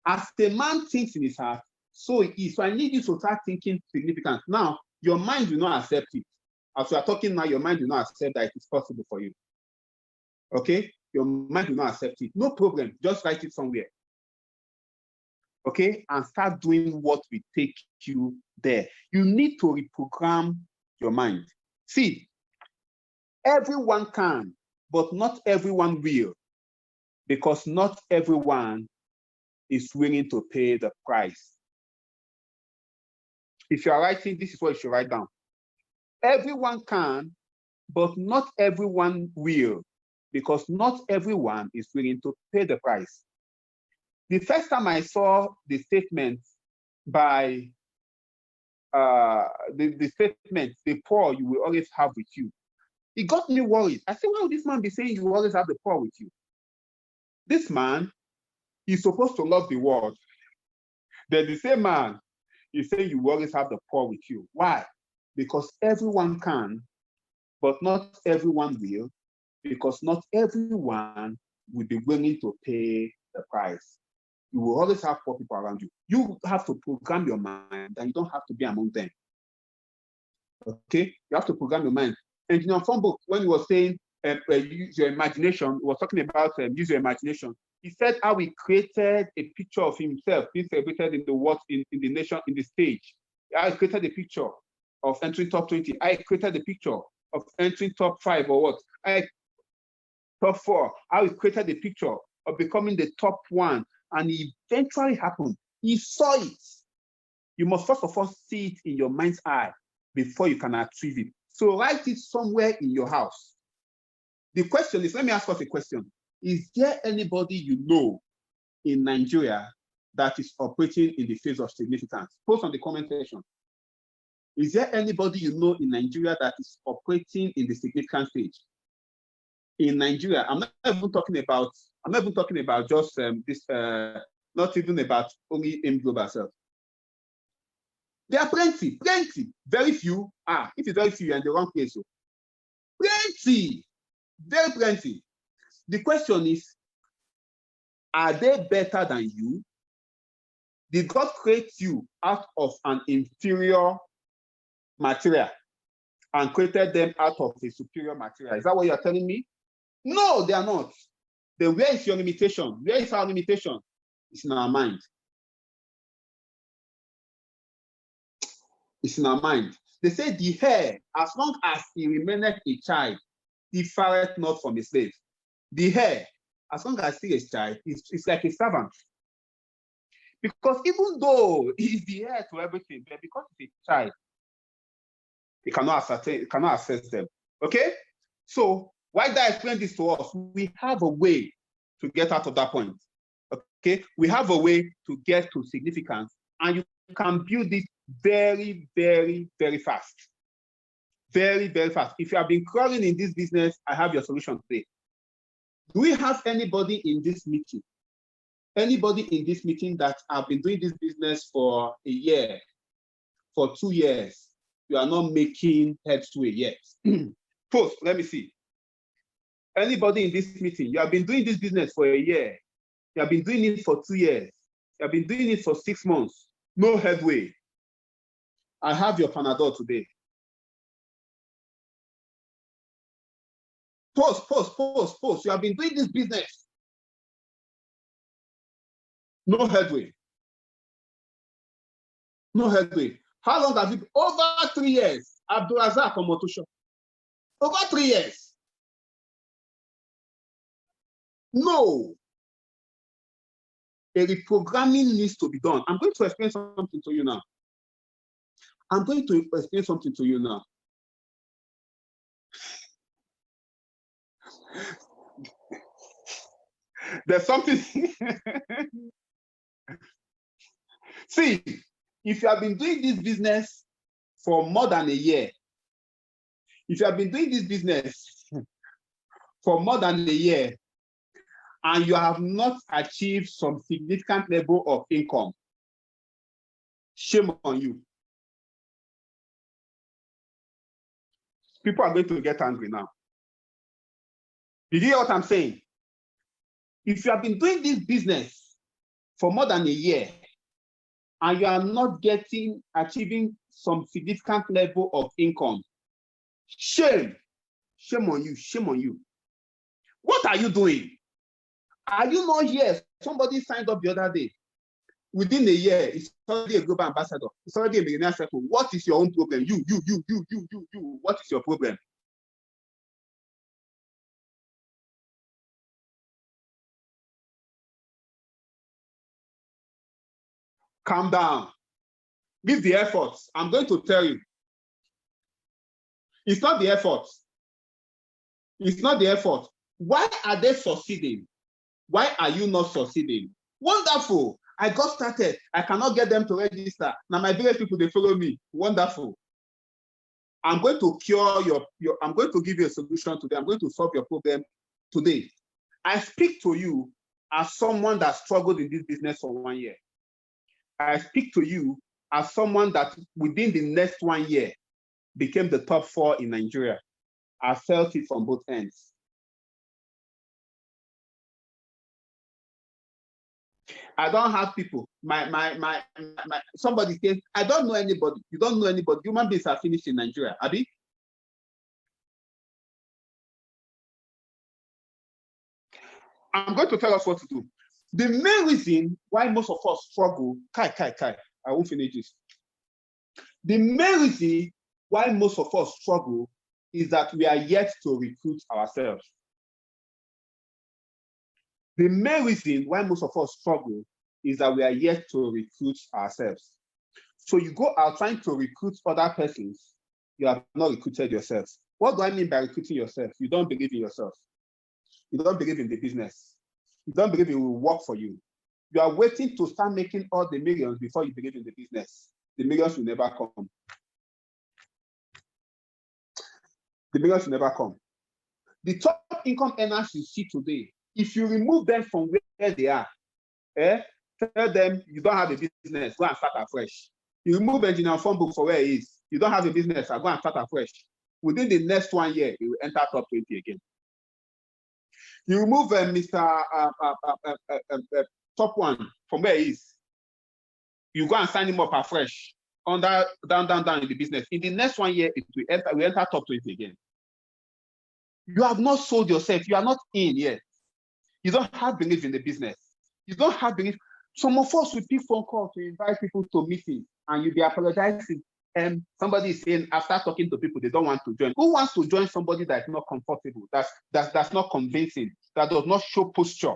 as the man thinks in his heart, so it is. So I need you to start thinking significant. Now, your mind will not accept it. As we are talking now, your mind will not accept that it is possible for you. Okay? Your mind will not accept it. No problem. Just write it somewhere. okay, and start doing what will take you there. You need to reprogram your mind. See, everyone can, but not everyone will, because not everyone is willing to pay the price. If you are writing, this is what you should write down. Everyone can, but not everyone will, because not everyone is willing to pay the price. The first time I saw the statement by the statement, the poor you will always have with you, it got me worried. I said, why would this man be saying you will always have the poor with you? This man is supposed to love the world. Then the same man is saying you will always have the poor with you. Why? Because everyone can, but not everyone will, because not everyone will be willing to pay the price. You will always have poor people around you. You have to program your mind and you don't have to be among them. Okay? You have to program your mind. Engineer Fumbo, when he was saying use your imagination, he was talking about use your imagination. He said how he created a picture of himself being celebrated in the world, in the nation, in the stage. I created a picture of entering top 20. I created a picture of entering top 5 or what? Top 4. How he created a picture of becoming the top 1. And it eventually happened. He saw it. You must first of all see it in your mind's eye before you can achieve it. So write it somewhere in your house. The question is, let me ask us a question. Is there anybody you know in Nigeria that is operating in the phase of significance? Post on the comment section. Is there anybody you know in Nigeria that is operating in the significant stage? In Nigeria, I'm not even talking about just this, not even about only M Global Self. There are plenty, very few. If it's very few, you're in the wrong place. So. Plenty, very plenty. The question is, are they better than you? Did God create you out of an inferior material and created them out of a superior material? Is that what you're telling me? No, they are not. Then where is your limitation? Where is our limitation? It's in our mind. It's in our mind. They say the heir, as long as he remaineth a child, differeth not from a slave. The heir, as long as he is a child, it's like a servant. Because even though he is the heir to everything, but because he's a child, he cannot access them. Okay? So why did I explain this to us? We have a way to get out of that point. Okay? We have a way to get to significance, and you can build it very, very, very fast. Very, very fast. If you have been crawling in this business, I have your solution today. Do we have anybody in this meeting? Anybody in this meeting that have been doing this business for a year, for 2 years? You are not making heads to it yet. Post, let me see. Anybody in this meeting, you have been doing this business for a year. You have been doing it for 2 years. You have been doing it for 6 months. No headway. I have your Panadol today. Post. You have been doing this business. No headway. No headway. How long have you been? Over 3 years. Abdulrazak Omotosho. Over 3 years. No. A reprogramming needs to be done. I'm going to explain something to you now. There's something. See, if you have been doing this business for more than a year, and you have not achieved some significant level of income, shame on you. People are going to get angry now. You hear what I'm saying? If you have been doing this business for more than a year and you are not achieving some significant level of income, shame on you. What are you doing? Are you not here? Somebody signed up the other day. Within a year, it's already a global ambassador. It's already a millionaire circle. What is your own problem? You. What is your problem? Calm down. Give the efforts. I'm going to tell you. It's not the effort. It's not the effort. Why are they succeeding? Why are you not succeeding? Wonderful. I got started. I cannot get them to register. Now my village people, they follow me. Wonderful. I'm going to cure your I'm going to give you a solution today. I'm going to solve your problem today. I speak to you as someone that struggled in this business for 1 year. I speak to you as someone that within the next 1 year became the top 4 in Nigeria. I felt it from both ends. I don't have people. Somebody says, I don't know anybody. You don't know anybody. Human beings are finished in Nigeria. Abi? I'm going to tell us what to do. The main reason why most of us struggle, I won't finish this. The main reason why most of us struggle is that we are yet to recruit ourselves. The main reason why most of us struggle is that we are yet to recruit ourselves. So you go out trying to recruit other persons, you have not recruited yourself. What do I mean by recruiting yourself? You don't believe in yourself. You don't believe in the business. You don't believe it will work for you. You are waiting to start making all the millions before you believe in the business. The millions will never come. The millions will never come. The top income earners you see today, if you remove them from where they are, tell them you don't have a business, go and start afresh. You remove engineer phone book for where he is, you don't have a business, go and start afresh. Within the next 1 year, you will enter top 20 again. You remove Mr. Top One from where he is, you go and sign him up afresh, down in the business. In the next 1 year, we enter top 20 again. You have not sold yourself. You are not in yet. You don't have belief in the business. You don't have belief. Some of us will pick phone call to invite people to meetings, and you'll be apologizing. And somebody is saying, after talking to people, they don't want to join. Who wants to join somebody that's not comfortable, that's not convincing, that does not show posture?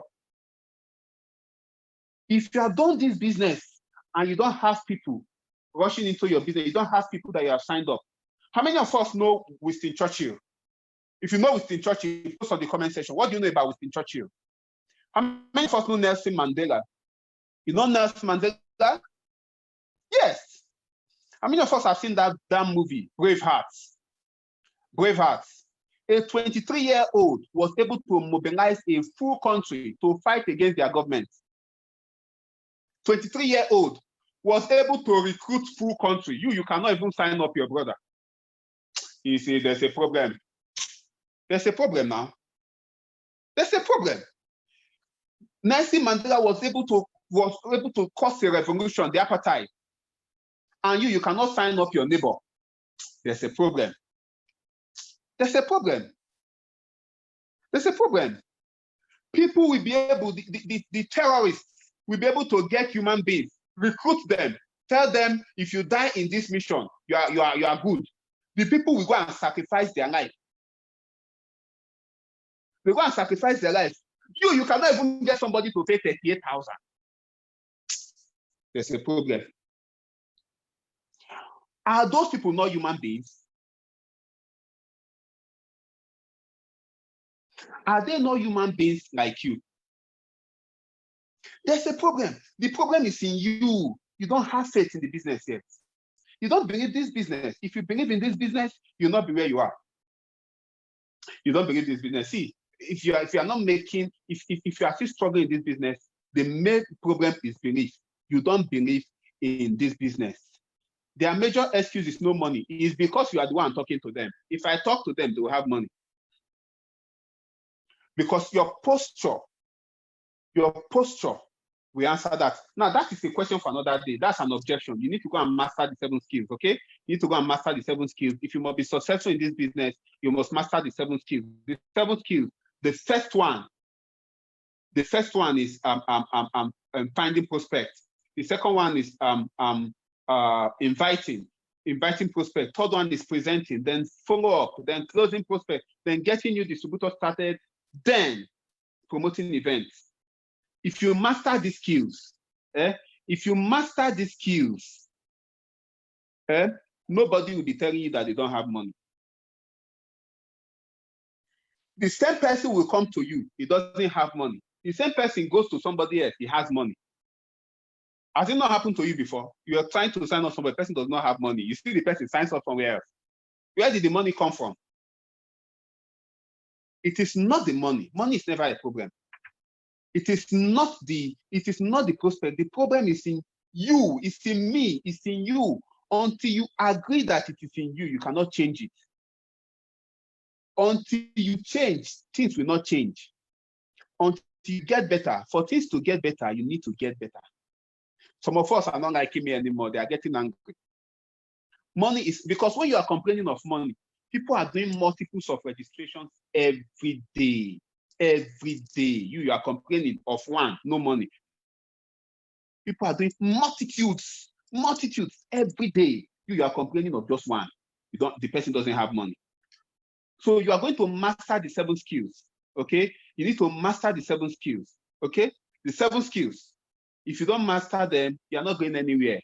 If you have done this business and you don't have people rushing into your business, you don't have people that you have signed up. How many of us know Winston Churchill? If you know Winston Churchill, post on the comment section. What do you know about Winston Churchill? How many of us know Nelson Mandela? You know Nelson Mandela? Yes. How many of us have seen that damn movie, Braveheart? Braveheart. A 23-year-old was able to mobilize a full country to fight against their government. 23-year-old was able to recruit full country. You cannot even sign up your brother. You see, there's a problem. There's a problem now. There's a problem. Nelson Mandela was able to cause a revolution, the apartheid. And you cannot sign up your neighbor. There's a problem. There's a problem. There's a problem. People will be able, the terrorists will be able to get human beings, recruit them, tell them if you die in this mission, you are good. The people will go and sacrifice their life. They go and sacrifice their life. You cannot even get somebody to pay 38,000. There's a problem. Are those people not human beings? Are they not human beings like you? There's a problem. The problem is in you. You don't have faith in the business yet. You don't believe this business. If you believe in this business, you'll not be where you are. You don't believe this business. See, if you are not making, if you are still struggling in this business, the main problem is belief. You don't believe in this business. Their major excuse is no money. It is because you are the one talking to them. If I talk to them, they will have money. Because your posture will answer that. Now, that is a question for another day. That's an objection. You need to go and master the 7 skills, okay? You need to go and master the 7 skills. If you must be successful in this business, you must master the 7 skills. The 7 skills, the first one is finding prospects. The second one is inviting prospect. Third one is presenting, then follow up, then closing prospect, then getting new distributor started, then promoting events. If you master these skills, nobody will be telling you that they don't have money. The same person will come to you, he doesn't have money. The same person goes to somebody else, he has money. Has it not happened to you before? You are trying to sign up somebody, the person does not have money. You see the person signs up somewhere else. Where did the money come from? It is not the money. Money is never a problem. It is not the prospect. The problem is in you, it's in me, it's in you. Until you agree that it is in you, you cannot change it. Until you change, things will not change. Until you get better, for things to get better, you need to get better. Some of us are not liking me anymore. They are getting angry. Money is, because when you are complaining of money, people are doing multiples of registrations every day. Every day. You are complaining of one, no money. People are doing multitudes every day. You are complaining of just one. The person doesn't have money. So you are going to master the 7 skills. Okay? You need to master the 7 skills. Okay? The 7 skills. If you don't master them, you're not going anywhere.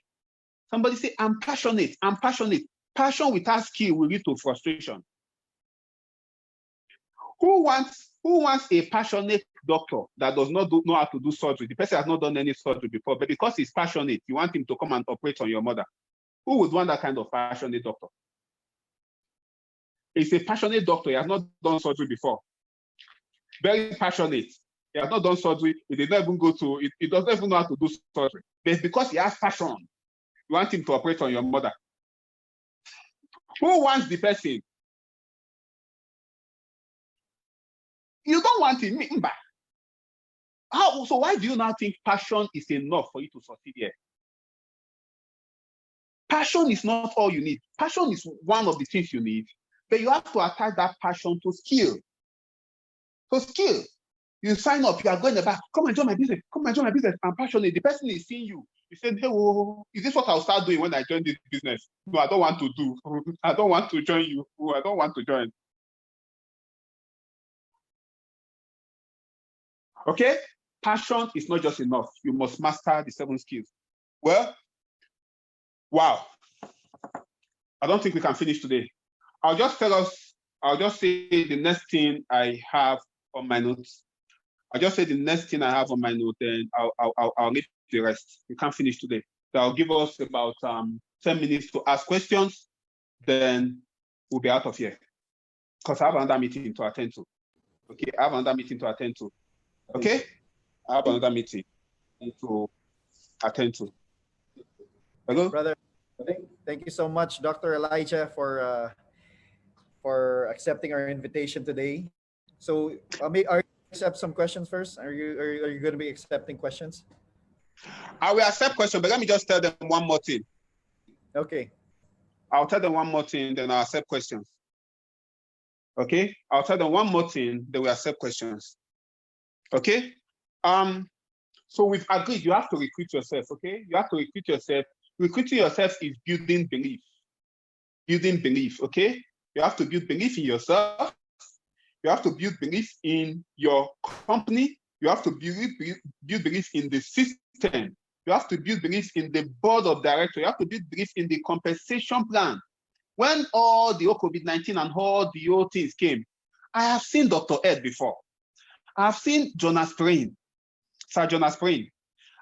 Somebody say, I'm passionate. I'm passionate. Passion without skill will lead to frustration. Who wants a passionate doctor that does not know how to do surgery? The person has not done any surgery before, but because he's passionate, you want him to come and operate on your mother. Who would want that kind of passionate doctor? He's a passionate doctor. He has not done surgery before. Very passionate. He has not done surgery. He did not even go to, he doesn't even know how to do surgery. But because he has passion, you want him to operate on your mother. Who wants the person? You don't want him, Mbah. How? So why do you now think passion is enough for you to succeed here? Passion is not all you need. Passion is one of the things you need, but you have to attach that passion to skill. So skill, you sign up, you are going back, come and join my business, come and join my business. I'm passionate. The person is seeing you. You said, hey, whoa, is this what I'll start doing when I join this business? No, I don't want to do. I don't want to join you. I don't want to join. Okay? Passion is not just enough. You must master the 7 skills. Well, wow. I don't think we can finish today. I'll just say the next thing I have on my notes. I'll just say the next thing I have on my note, and I'll leave the rest. We can't finish today. So I'll give us about 10 minutes to ask questions, then we'll be out of here. Because I have another meeting to attend to. Okay, I have another meeting to attend to. Okay? I have another meeting to attend to. Hello?
Brother, thank you so much, Dr. Elijah, for accepting our invitation today. So, are you accept some questions first? Are you going to be accepting questions?
I will accept questions, but let me just tell them one more thing.
Okay.
I'll tell them one more thing, then I'll accept questions. Okay? I'll tell them one more thing, then we'll accept questions. Okay? So we've agreed you have to recruit yourself, okay? You have to recruit yourself. Recruiting yourself is building belief. Building belief, okay? You have to build belief in yourself. You have to build belief in your company. You have to build belief in the system. You have to build belief in the board of directors. You have to build belief in the compensation plan. When all the COVID-19 and all the old things came, I have seen Dr. Ed before. I've seen Jonas Prayne, Sir Jonas Prayne.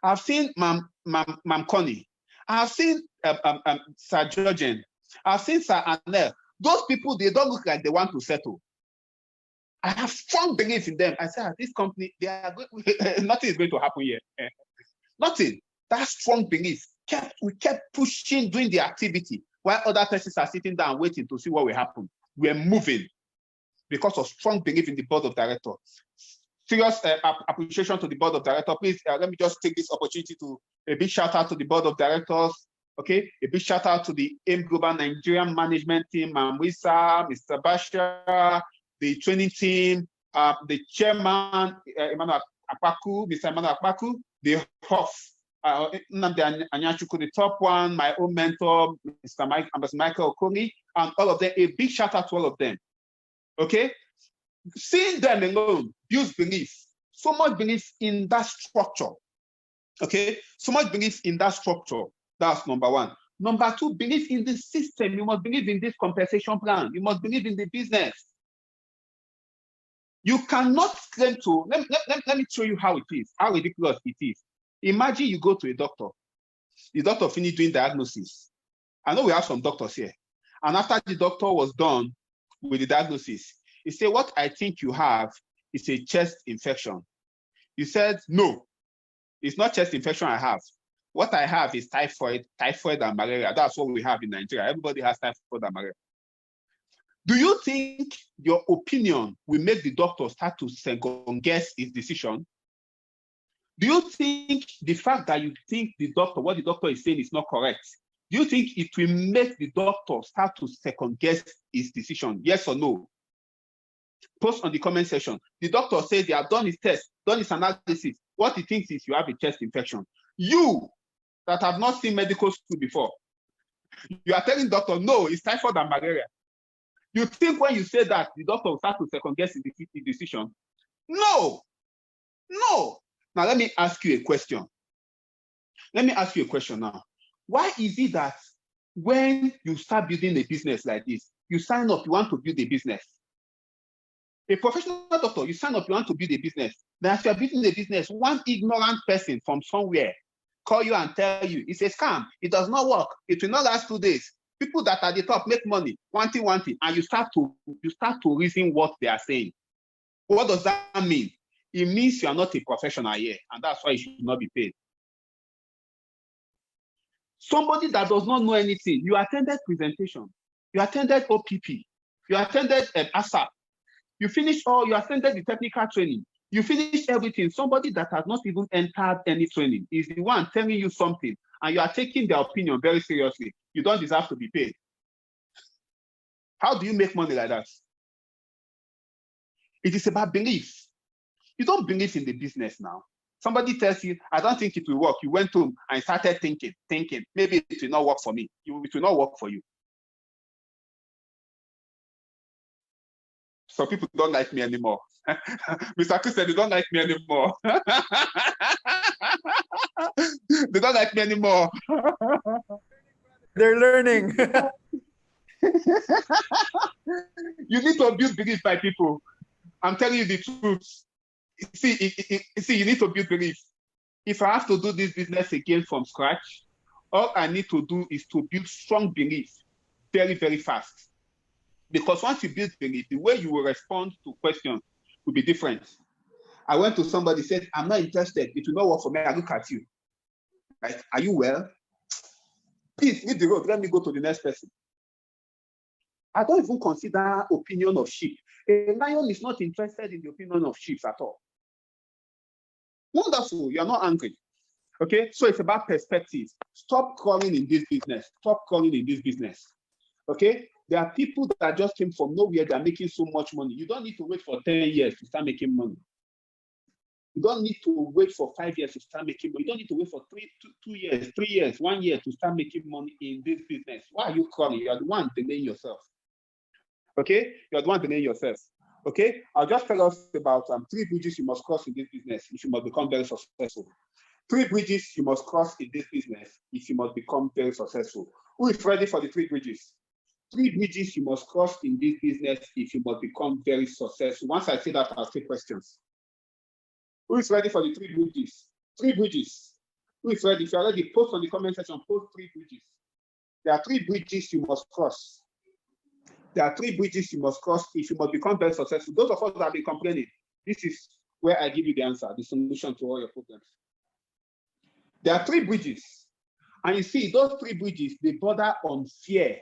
I've seen Mam Connie. I've seen Sir Georgian. I've seen Sir Anel. Those people, they don't look like they want to settle. I have strong belief in them. I said, this company, they are nothing is going to happen here. Nothing. That strong belief. We kept pushing, doing the activity, while other persons are sitting down waiting to see what will happen. We're moving because of strong belief in the board of directors. Serious appreciation to the board of directors. Please, let me just take this opportunity to a big shout out to the board of directors. Okay, a big shout out to the AIM Global Nigerian management team, Mamwisa, Mr. Basha, the training team, the chairman, Mr. Emmanuel Akpaku, the host, Nnamdi Anyachuku, the top one, my own mentor, Mr. Michael Okoni, and all of them. A big shout out to all of them. Okay? Seeing them alone builds belief. So much belief in that structure. Okay? So much belief in that structure. That's number one. Number two, believe in the system. You must believe in this compensation plan. You must believe in the business. You cannot claim to, let me show you how it is, how ridiculous it is. Imagine you go to a doctor. The doctor finished doing diagnosis. I know we have some doctors here. And after the doctor was done with the diagnosis, he said, what I think you have is a chest infection. You said, no, it's not chest infection I have. What I have is typhoid and malaria. That's what we have in Nigeria. Everybody has typhoid and malaria. Do you think your opinion will make the doctor start to second guess his decision? Do you think the fact that you think what the doctor is saying is not correct, do you think it will make the doctor start to second guess his decision? Yes or no? Post on the comment section. The doctor says they have done his test, done his analysis. What he thinks is you have a chest infection. You that have not seen medical school before, you are telling doctor, no, it's typhoid and malaria. You think when you say that, the doctor will start to second guess his decision? No, no. Now, let me ask you a question. Let me ask you a question now. Why is it that when you start building a business like this, you sign up, you want to build a business? A professional doctor, you sign up, you want to build a business. Then as you are building a business, one ignorant person from somewhere call you and tell you, it's a scam, it does not work, it will not last 2 days. People that are at the top make money, want it, and you start to reason what they are saying. What does that mean? It means you are not a professional here, and that's why you should not be paid. Somebody that does not know anything, you attended presentation, you attended OPP, you attended ASAP, you attended the technical training, you finished everything. Somebody that has not even entered any training is the one telling you something, and you are taking their opinion very seriously. You don't deserve to be paid. How do you make money like that? It is about belief. You don't believe in the business now. Somebody tells you, I don't think it will work. You went home and started thinking, maybe it will not work for me. It will not work for you. Some people don't like me anymore. Mr. Chris said, they don't like me anymore. They don't like me anymore.
They're learning.
You need to build belief by people. I'm telling you the truth. See, you need to build belief. If I have to do this business again from scratch, all I need to do is to build strong belief very, very fast. Because once you build belief, the way you will respond to questions will be different. I went to somebody, said, I'm not interested. It will not work for me. I look at you. Like, are you well? Please leave the road. Let me go to the next person. I don't even consider opinion of sheep. A lion is not interested in the opinion of sheep at all. Wonderful. You're not angry. Okay? So it's about perspective. Stop crawling in this business. Stop crawling in this business. Okay? There are people that just came from nowhere that are making so much money. You don't need to wait for 10 years to start making money. You don't need to wait for 5 years to start making money. You don't need to wait for 2 years, 3 years, 1 year to start making money in this business. Why are you crawling? You are the one delaying yourself. Okay? You are the one delaying yourself. Okay? I'll just tell us about 3 bridges you must cross in this business if you must become very successful. 3 bridges you must cross in this business if you must become very successful. Who is ready for the 3 bridges? 3 bridges you must cross in this business if you must become very successful. Once I say that, I'll take questions. Who is ready for the 3 bridges? 3 bridges. Who is ready? If you're ready, post on the comment section, post 3 bridges. There are 3 bridges you must cross. There are 3 bridges you must cross if you must become very successful. Those of us that have been complaining, this is where I give you the answer, the solution to all your problems. There are 3 bridges. And you see, those 3 bridges, they border on fear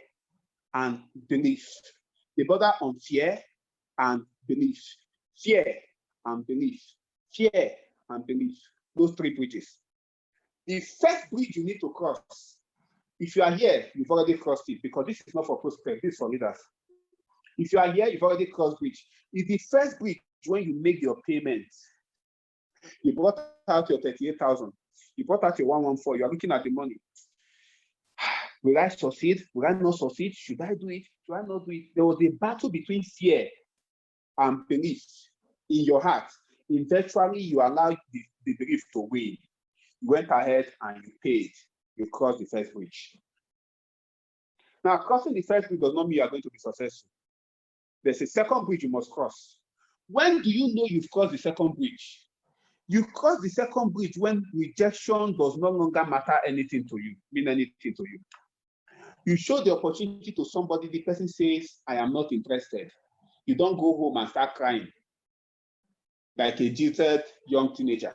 and belief. They border on fear and belief. Fear and belief. Fear and belief. Those 3 bridges. The first bridge you need to cross, if you are here, you've already crossed it, because this is not for prospects, this is for leaders. If you are here, you've already crossed bridge. It's the first bridge when you make your payments. You brought out your 38,000, You brought out your 114. You are looking at the money. Will I succeed? Will I not succeed? Should I do it? Should I not do it? There was a battle between fear and belief in your heart. Eventually, you allowed the belief to win. You went ahead and you paid. You crossed the first bridge. Now, crossing the first bridge does not mean you are going to be successful. There's a second bridge you must cross. When do you know you've crossed the second bridge? You cross the second bridge when rejection does no longer matter anything to you, mean anything to you. You show the opportunity to somebody, the person says, I am not interested. You don't go home and start crying like a jilted young teenager.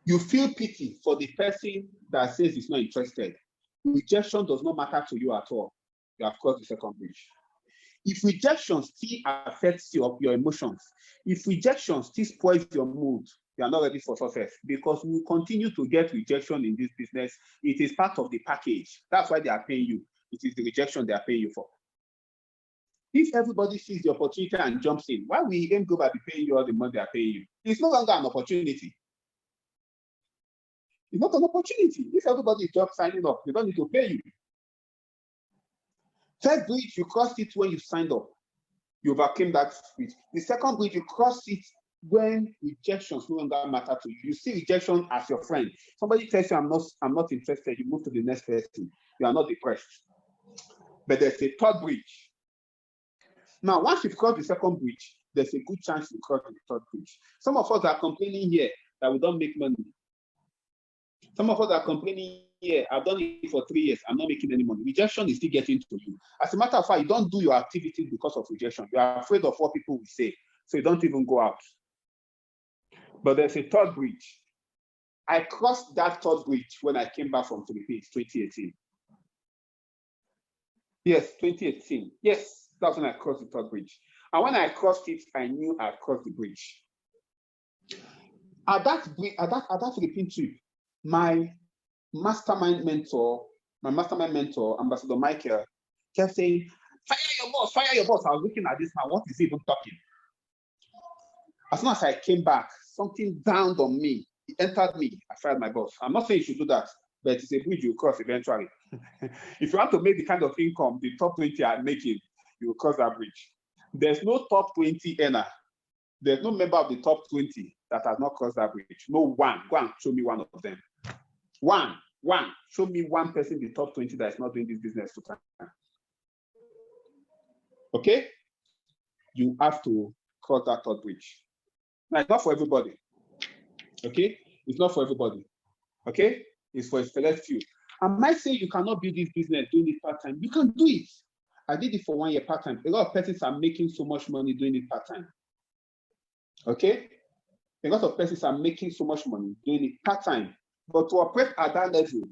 You feel pity for the person that says he's not interested. Rejection does not matter to you at all. You have crossed the second bridge. If rejection still affects your emotions, if rejection still spoils your mood, you are not ready for success, because we continue to get rejection in this business. It is part of the package. That's why they are paying you. It is the rejection they are paying you for. If everybody sees the opportunity and jumps in, why will Mbah be paying you all the money they are paying you? It's no longer an opportunity. It's not an opportunity. If everybody is just signing up, they don't need to pay you. Third bridge, you crossed it when you signed up. You overcame that bridge. The second bridge, you crossed it when rejections no longer matter to you. You see rejection as your friend. Somebody tells you, I'm not interested. You move to the next person. You are not depressed. But there's a third bridge. Now, once you've crossed the second bridge, there's a good chance you cross the third bridge. Some of us are complaining here that we don't make money. Some of us are complaining here, I've done it for 3 years, I'm not making any money. Rejection is still getting to you. As a matter of fact, you don't do your activities because of rejection. You are afraid of what people will say, so you don't even go out. But there's a third bridge. I crossed that third bridge when I came back from Philippines, 2018. Yes, 2018. Yes, that's when I crossed the third bridge. And when I crossed it, I knew I crossed the bridge. At that Philippine trip, my mastermind mentor, Ambassador Michael, kept saying, fire your boss, fire your boss. I was looking at this man, what is he even talking? As soon as I came back, something dawned on me. It entered me. I fired my boss. I'm not saying you should do that, but it's a bridge you cross eventually. If you want to make the kind of income the top 20 are making, you will cross that bridge. There's no top 20 earner. There's no member of the top 20 that has not crossed that bridge. No one. Go and show me one of them. One. Show me one person in the top 20 that is not doing this business full time. Okay? You have to cross that third bridge. Now, it's not for everybody. Okay? It's not for everybody. Okay? It's for a select few. I might say you cannot build this business doing it part-time. You can do it. I did it for 1 year part-time. A lot of persons are making so much money doing it part-time. Okay? A lot of persons are making so much money doing it part-time. But to operate at that level,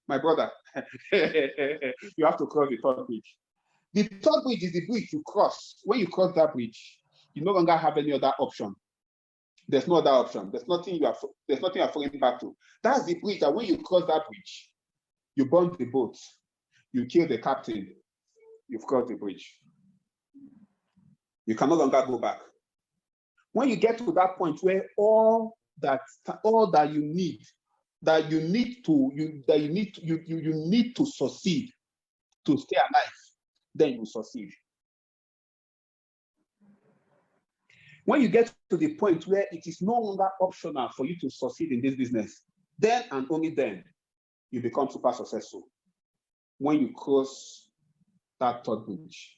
my brother, you have to cross the third bridge. The third bridge is the bridge you cross. When you cross that bridge, you no longer have any other option. There's no other option. There's nothing you are falling back to. That's the bridge that when you cross that bridge, you burn the boat, you kill the captain, you've crossed the bridge. You can no longer go back. When you get to that point where all that you need to succeed to stay alive, then you succeed. When you get to the point where it is no longer optional for you to succeed in this business, then and only then you become super successful. When you cross that third bridge.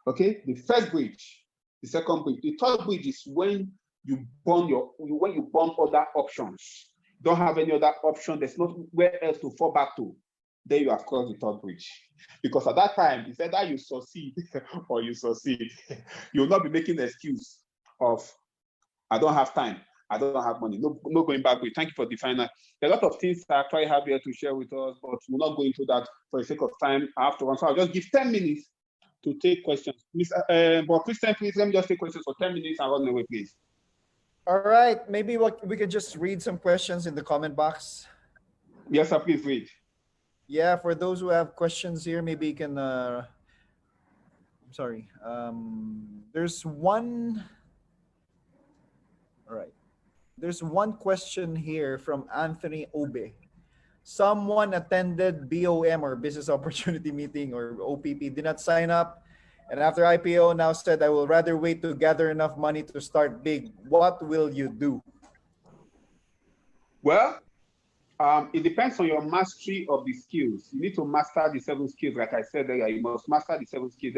Okay, the first bridge, the second bridge, the third bridge is when you burn other options. Don't have any other option. There's nowhere else to fall back to. Then you have crossed the third bridge. Because at that time, it's either you succeed or you succeed. You will not be making an excuse of, I don't have time, I don't have money. No going back. Thank you for defining that. There are a lot of things I actually have here to share with us, but we'll not go into that for the sake of time. I have to run. So I'll just give 10 minutes to take questions. But Christian, please let me just take questions for 10 minutes and run away, please.
All right. Maybe we can just read some questions in the comment box.
Yes, sir, please read.
Yeah, for those who have questions here, maybe you can. There's one. All right. There's one question here from Anthony Obe. Someone attended BOM or Business Opportunity Meeting or OPP, did not sign up, and after IPO now said, I will rather wait to gather enough money to start big. What will you do?
Well, it depends on your mastery of the skills. You need to master the 7 skills, like I said earlier. You must master the 7 skills.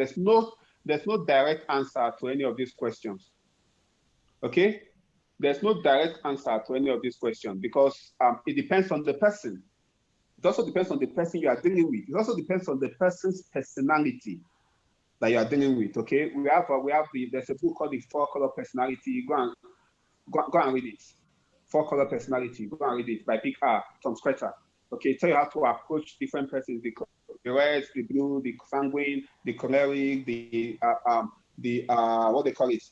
There's no direct answer to any of these questions. Okay? There's no direct answer to any of these questions because it depends on the person. It also depends on the person you are dealing with. It also depends on the person's personality that you are dealing with. Okay, there's a book called the 4 Color Personality. Go and read it. 4 Color Personality. Go and read it by Big R, Tom Scratcher. Okay, tell you how to approach different persons: the red, the blue, the sanguine, the choleric, the what they call it,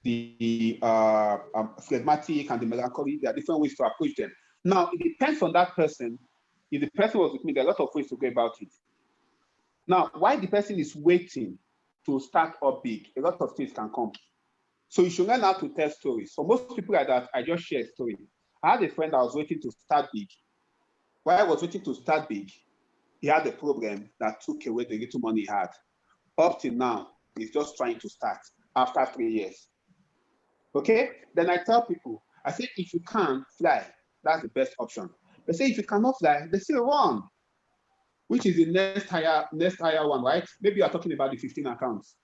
the phlegmatic, and the melancholy. There are different ways to approach them. Now, it depends on that person. If the person was with me, there are a lot of ways to go about it. Now, while the person is waiting to start up big, a lot of things can come. So you should learn how to tell stories. For most people like that, I just share a story. I had a friend that was waiting to start big. While I was waiting to start big, he had a problem that took away the little money he had. Up till now, he's just trying to start after 3 years. Okay? Then I tell people, I say, if you can fly, that's the best option. They say if you cannot fly, they say run, which is the next higher one, right? Maybe you are talking about the 15 accounts.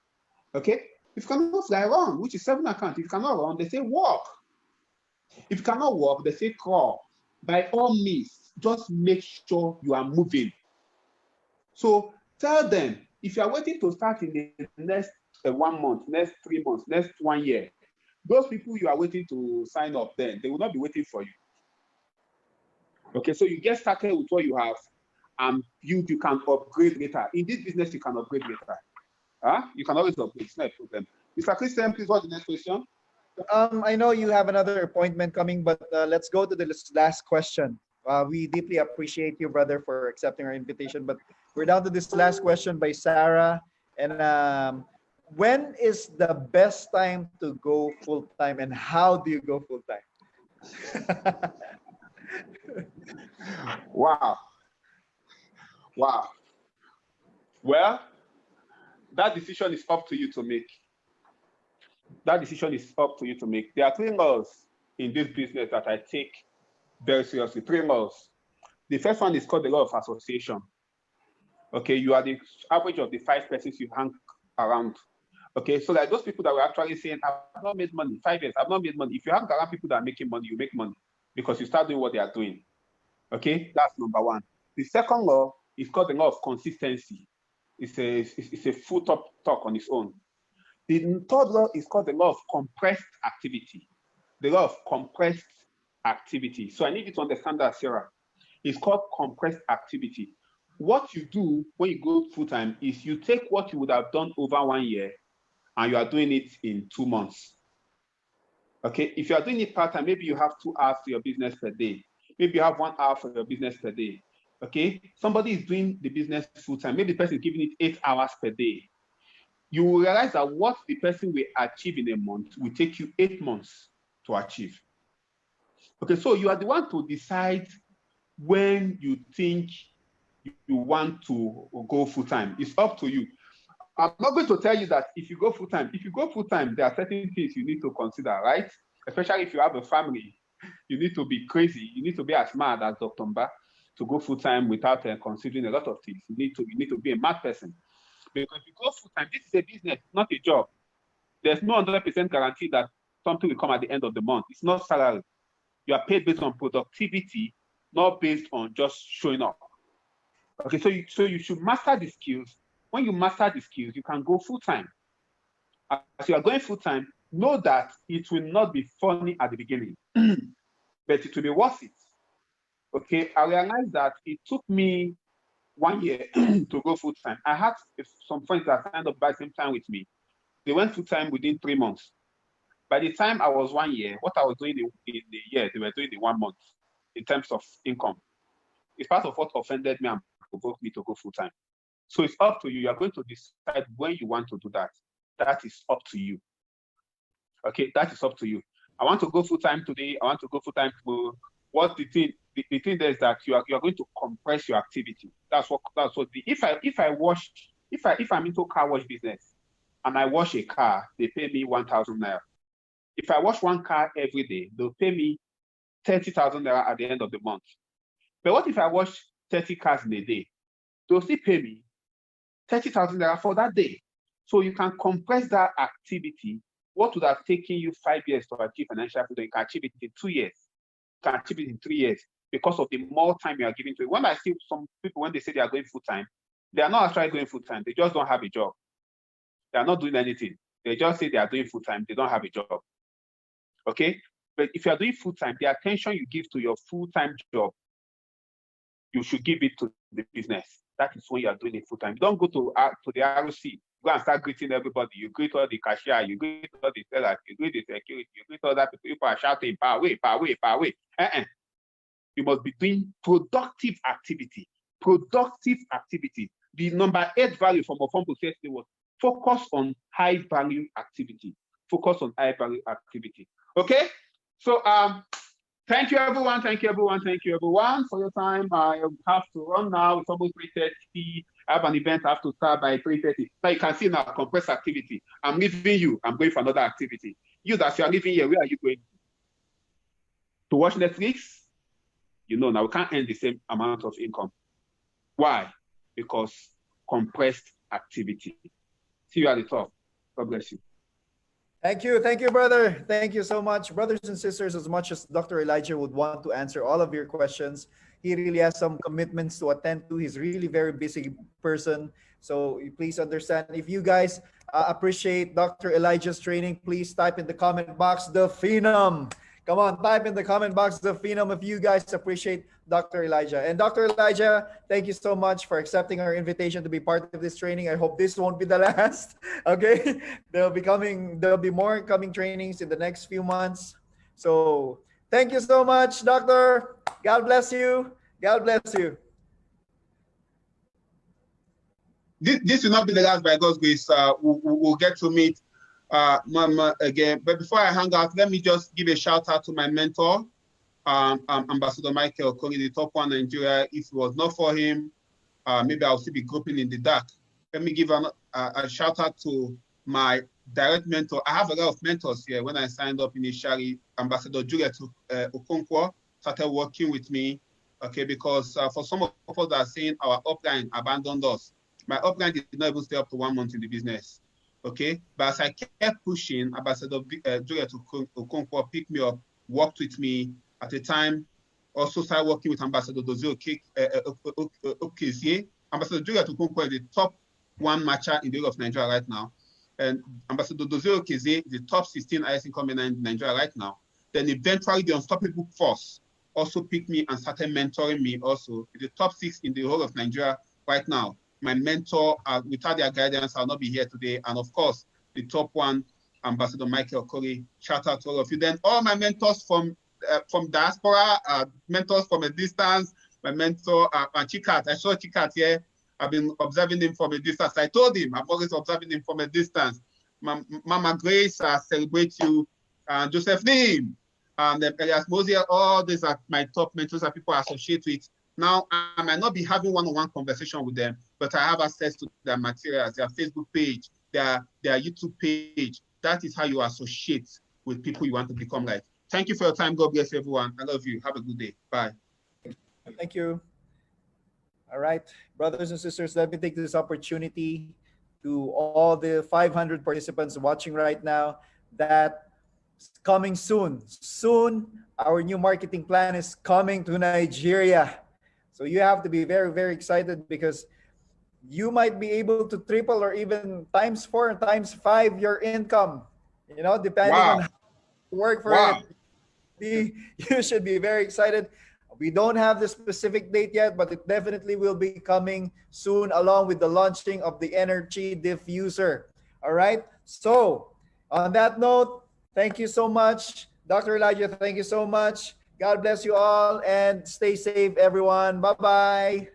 Okay? If you cannot fly, run, which is 7 accounts. If you cannot run, they say walk. If you cannot walk, they say crawl. By all means, just make sure you are moving. So tell them, if you are waiting to start in the next 1 month, next 3 months, next 1 year, those people you are waiting to sign up, then they will not be waiting for you. Okay, so you get started with what you have, and you can upgrade later. In this business, you can upgrade later. You can always upgrade. It's not a problem. Mr. Christian, please, what's the next question?
I know you have another appointment coming, but let's go to the last question. We deeply appreciate you, brother, for accepting our invitation. But we're down to this last question by Sarah. And when is the best time to go full time, and how do you go full time?
Wow. Well, that decision is up to you to make. That decision is up to you to make. There are 3 laws in this business that I take very seriously. 3 laws. The first one is called the law of association. Okay, you are the average of the 5 persons you hang around. Okay, so like those people that were actually saying, I've not made money, 5 years, I've not made money. If you hang around people that are making money, you make money because you start doing what they are doing. Okay, that's number 1. The second law is called the law of consistency. It's a full talk on its own. The third law is called the law of compressed activity. The law of compressed activity. So I need you to understand that, Sarah. It's called compressed activity. What you do when you go full-time is you take what you would have done over 1 year and you are doing it in 2 months. Okay, if you are doing it part-time, maybe you have 2 hours for your business per day. Maybe you have 1 hour for your business per day. Okay, somebody is doing the business full-time. Maybe the person is giving it 8 hours per day. You will realize that what the person will achieve in a month will take you 8 months to achieve. Okay, so you are the one to decide when you think you want to go full-time. It's up to you. I'm not going to tell you that if you go full-time, there are certain things you need to consider, right? Especially if you have a family. You need to be crazy. You need to be as mad as Dr. Mbah to go full-time without considering a lot of things. You need to be a mad person. Because if you go full-time, this is a business, not a job. There's no 100% guarantee that something will come at the end of the month. It's not salary. You are paid based on productivity, not based on just showing up. Okay, so you should master the skills. When you master the skills, you can go full-time. As you are going full-time, know that it will not be funny at the beginning, but it will be worth it. Okay, I realized that it took me 1 year to go full-time. I had some friends that signed up by the same time with me. They went full-time within 3 months. By the time I was 1 year, what I was doing in the year, they were doing in 1 month in terms of income. It's part of what offended me and provoked me to go full-time. So it's up to you. You are going to decide when you want to do that. That is up to you. Okay, that is up to you. I want to go full time today. I want to go full time tomorrow. What the thing there is that you are going to compress your activity. That's what if I'm into car wash business and I wash a car, they pay me 1,000 naira. If I wash one car every day, they'll pay me 30,000 naira at the end of the month. But what if I wash 30 cars in a day? They'll still pay me 30,000 naira for that day. So you can compress that activity. What would have taken you 5 years to achieve financial freedom, you can achieve it in 2 years. You can achieve it in 3 years because of the more time you are giving to it. When I see some people, when they say they are going full time, they are not actually going full time. They just don't have a job. They are not doing anything. They just say they are doing full time. They don't have a job. Okay? But if you are doing full time, the attention you give to your full time job, you should give it to the business. That is when you are doing it full time. Don't go to the ROC. Go and start greeting everybody. You greet all the cashier, you greet all the sellers, you greet the security, you greet all that people are shouting, power away, power away, power away. You must be doing productive activity. Productive activity. The number 8 value from Ofombo says it was focus on high value activity. Focus on high value activity. Okay? So thank you everyone. Thank you everyone. Thank you everyone for your time. I have to run now. It's almost 3:30. I have an event I have to start by 3:30. Now you can see now compressed activity. I'm leaving you. I'm going for another activity. You that you are leaving here, where are you going? To watch Netflix? You know now we can't earn the same amount of income. Why? Because compressed activity. See you at the top. God bless you.
Thank you, brother. Thank you so much, brothers and sisters. As much as Dr. Elijah would want to answer all of your questions, he really has some commitments to attend to. He's really very busy person. So please understand. If you guys appreciate Dr. Elijah's training, please type in the comment box the Phenom. Come on, type in the comment box the Phenom if you guys appreciate Dr. Elijah. And Dr. Elijah, thank you so much for accepting our invitation to be part of this training. I hope this won't be the last. Okay, there'll be more coming trainings in the next few months. So thank you so much, Doctor. God bless you. God bless you.
This will not be the last by God's grace. We'll get to meet Mama again. But before I hang out, let me just give a shout out to my mentor, Ambassador Michael Okori, the top one in Nigeria. If it was not for him, maybe I'll still be groping in the dark. Let me give a shout out to my direct mentor. I have a lot of mentors here. When I signed up initially, Ambassador Juliet Okonkwo started working with me. Okay, because for some of us that are saying our upline abandoned us, my upline did not even stay up to 1 month in the business. Okay, but as I kept pushing, Ambassador Juliet Okonkwo picked me up, worked with me at the time. Also started working with Ambassador Dozie Okezie. Ambassador Juliet Okonkwo is the top 1 matcher in the whole of Nigeria right now. And Ambassador Dozie Okezie is the top 16 highest income in Nigeria right now. Then eventually the Unstoppable Force also picked me and started mentoring me also. The top 6 in the whole of Nigeria right now. My mentor, without their guidance, I'll not be here today. And of course, the top 1, Ambassador Michael Okori. Shout out to all of you. Then all my mentors from diaspora, mentors from a distance. My mentor, Chikat. I saw Chikat here. I've been observing him from a distance. I told him I'm always observing him from a distance. Mama Grace, I celebrate you. Joseph Nim, and Elias Mosier. All these are my top mentors that people associate with. Now, I might not be having one-on-one conversation with them, but I have access to their materials, their Facebook page, their YouTube page. That is how you associate with people you want to become like. Thank you for your time. God bless everyone. I love you. Have a good day. Bye.
Thank you. All right, brothers and sisters, let me take this opportunity to all the 500 participants watching right now that coming soon. Soon, our new marketing plan is coming to Nigeria. So you have to be very, very excited because you might be able to triple or even times 4 and times 5 your income, depending on how you work for it. You should be very excited. We don't have the specific date yet, but it definitely will be coming soon along with the launching of the energy diffuser. All right. So on that note, thank you so much. Dr. Elijah, thank you so much. God bless you all and stay safe, everyone. Bye-bye.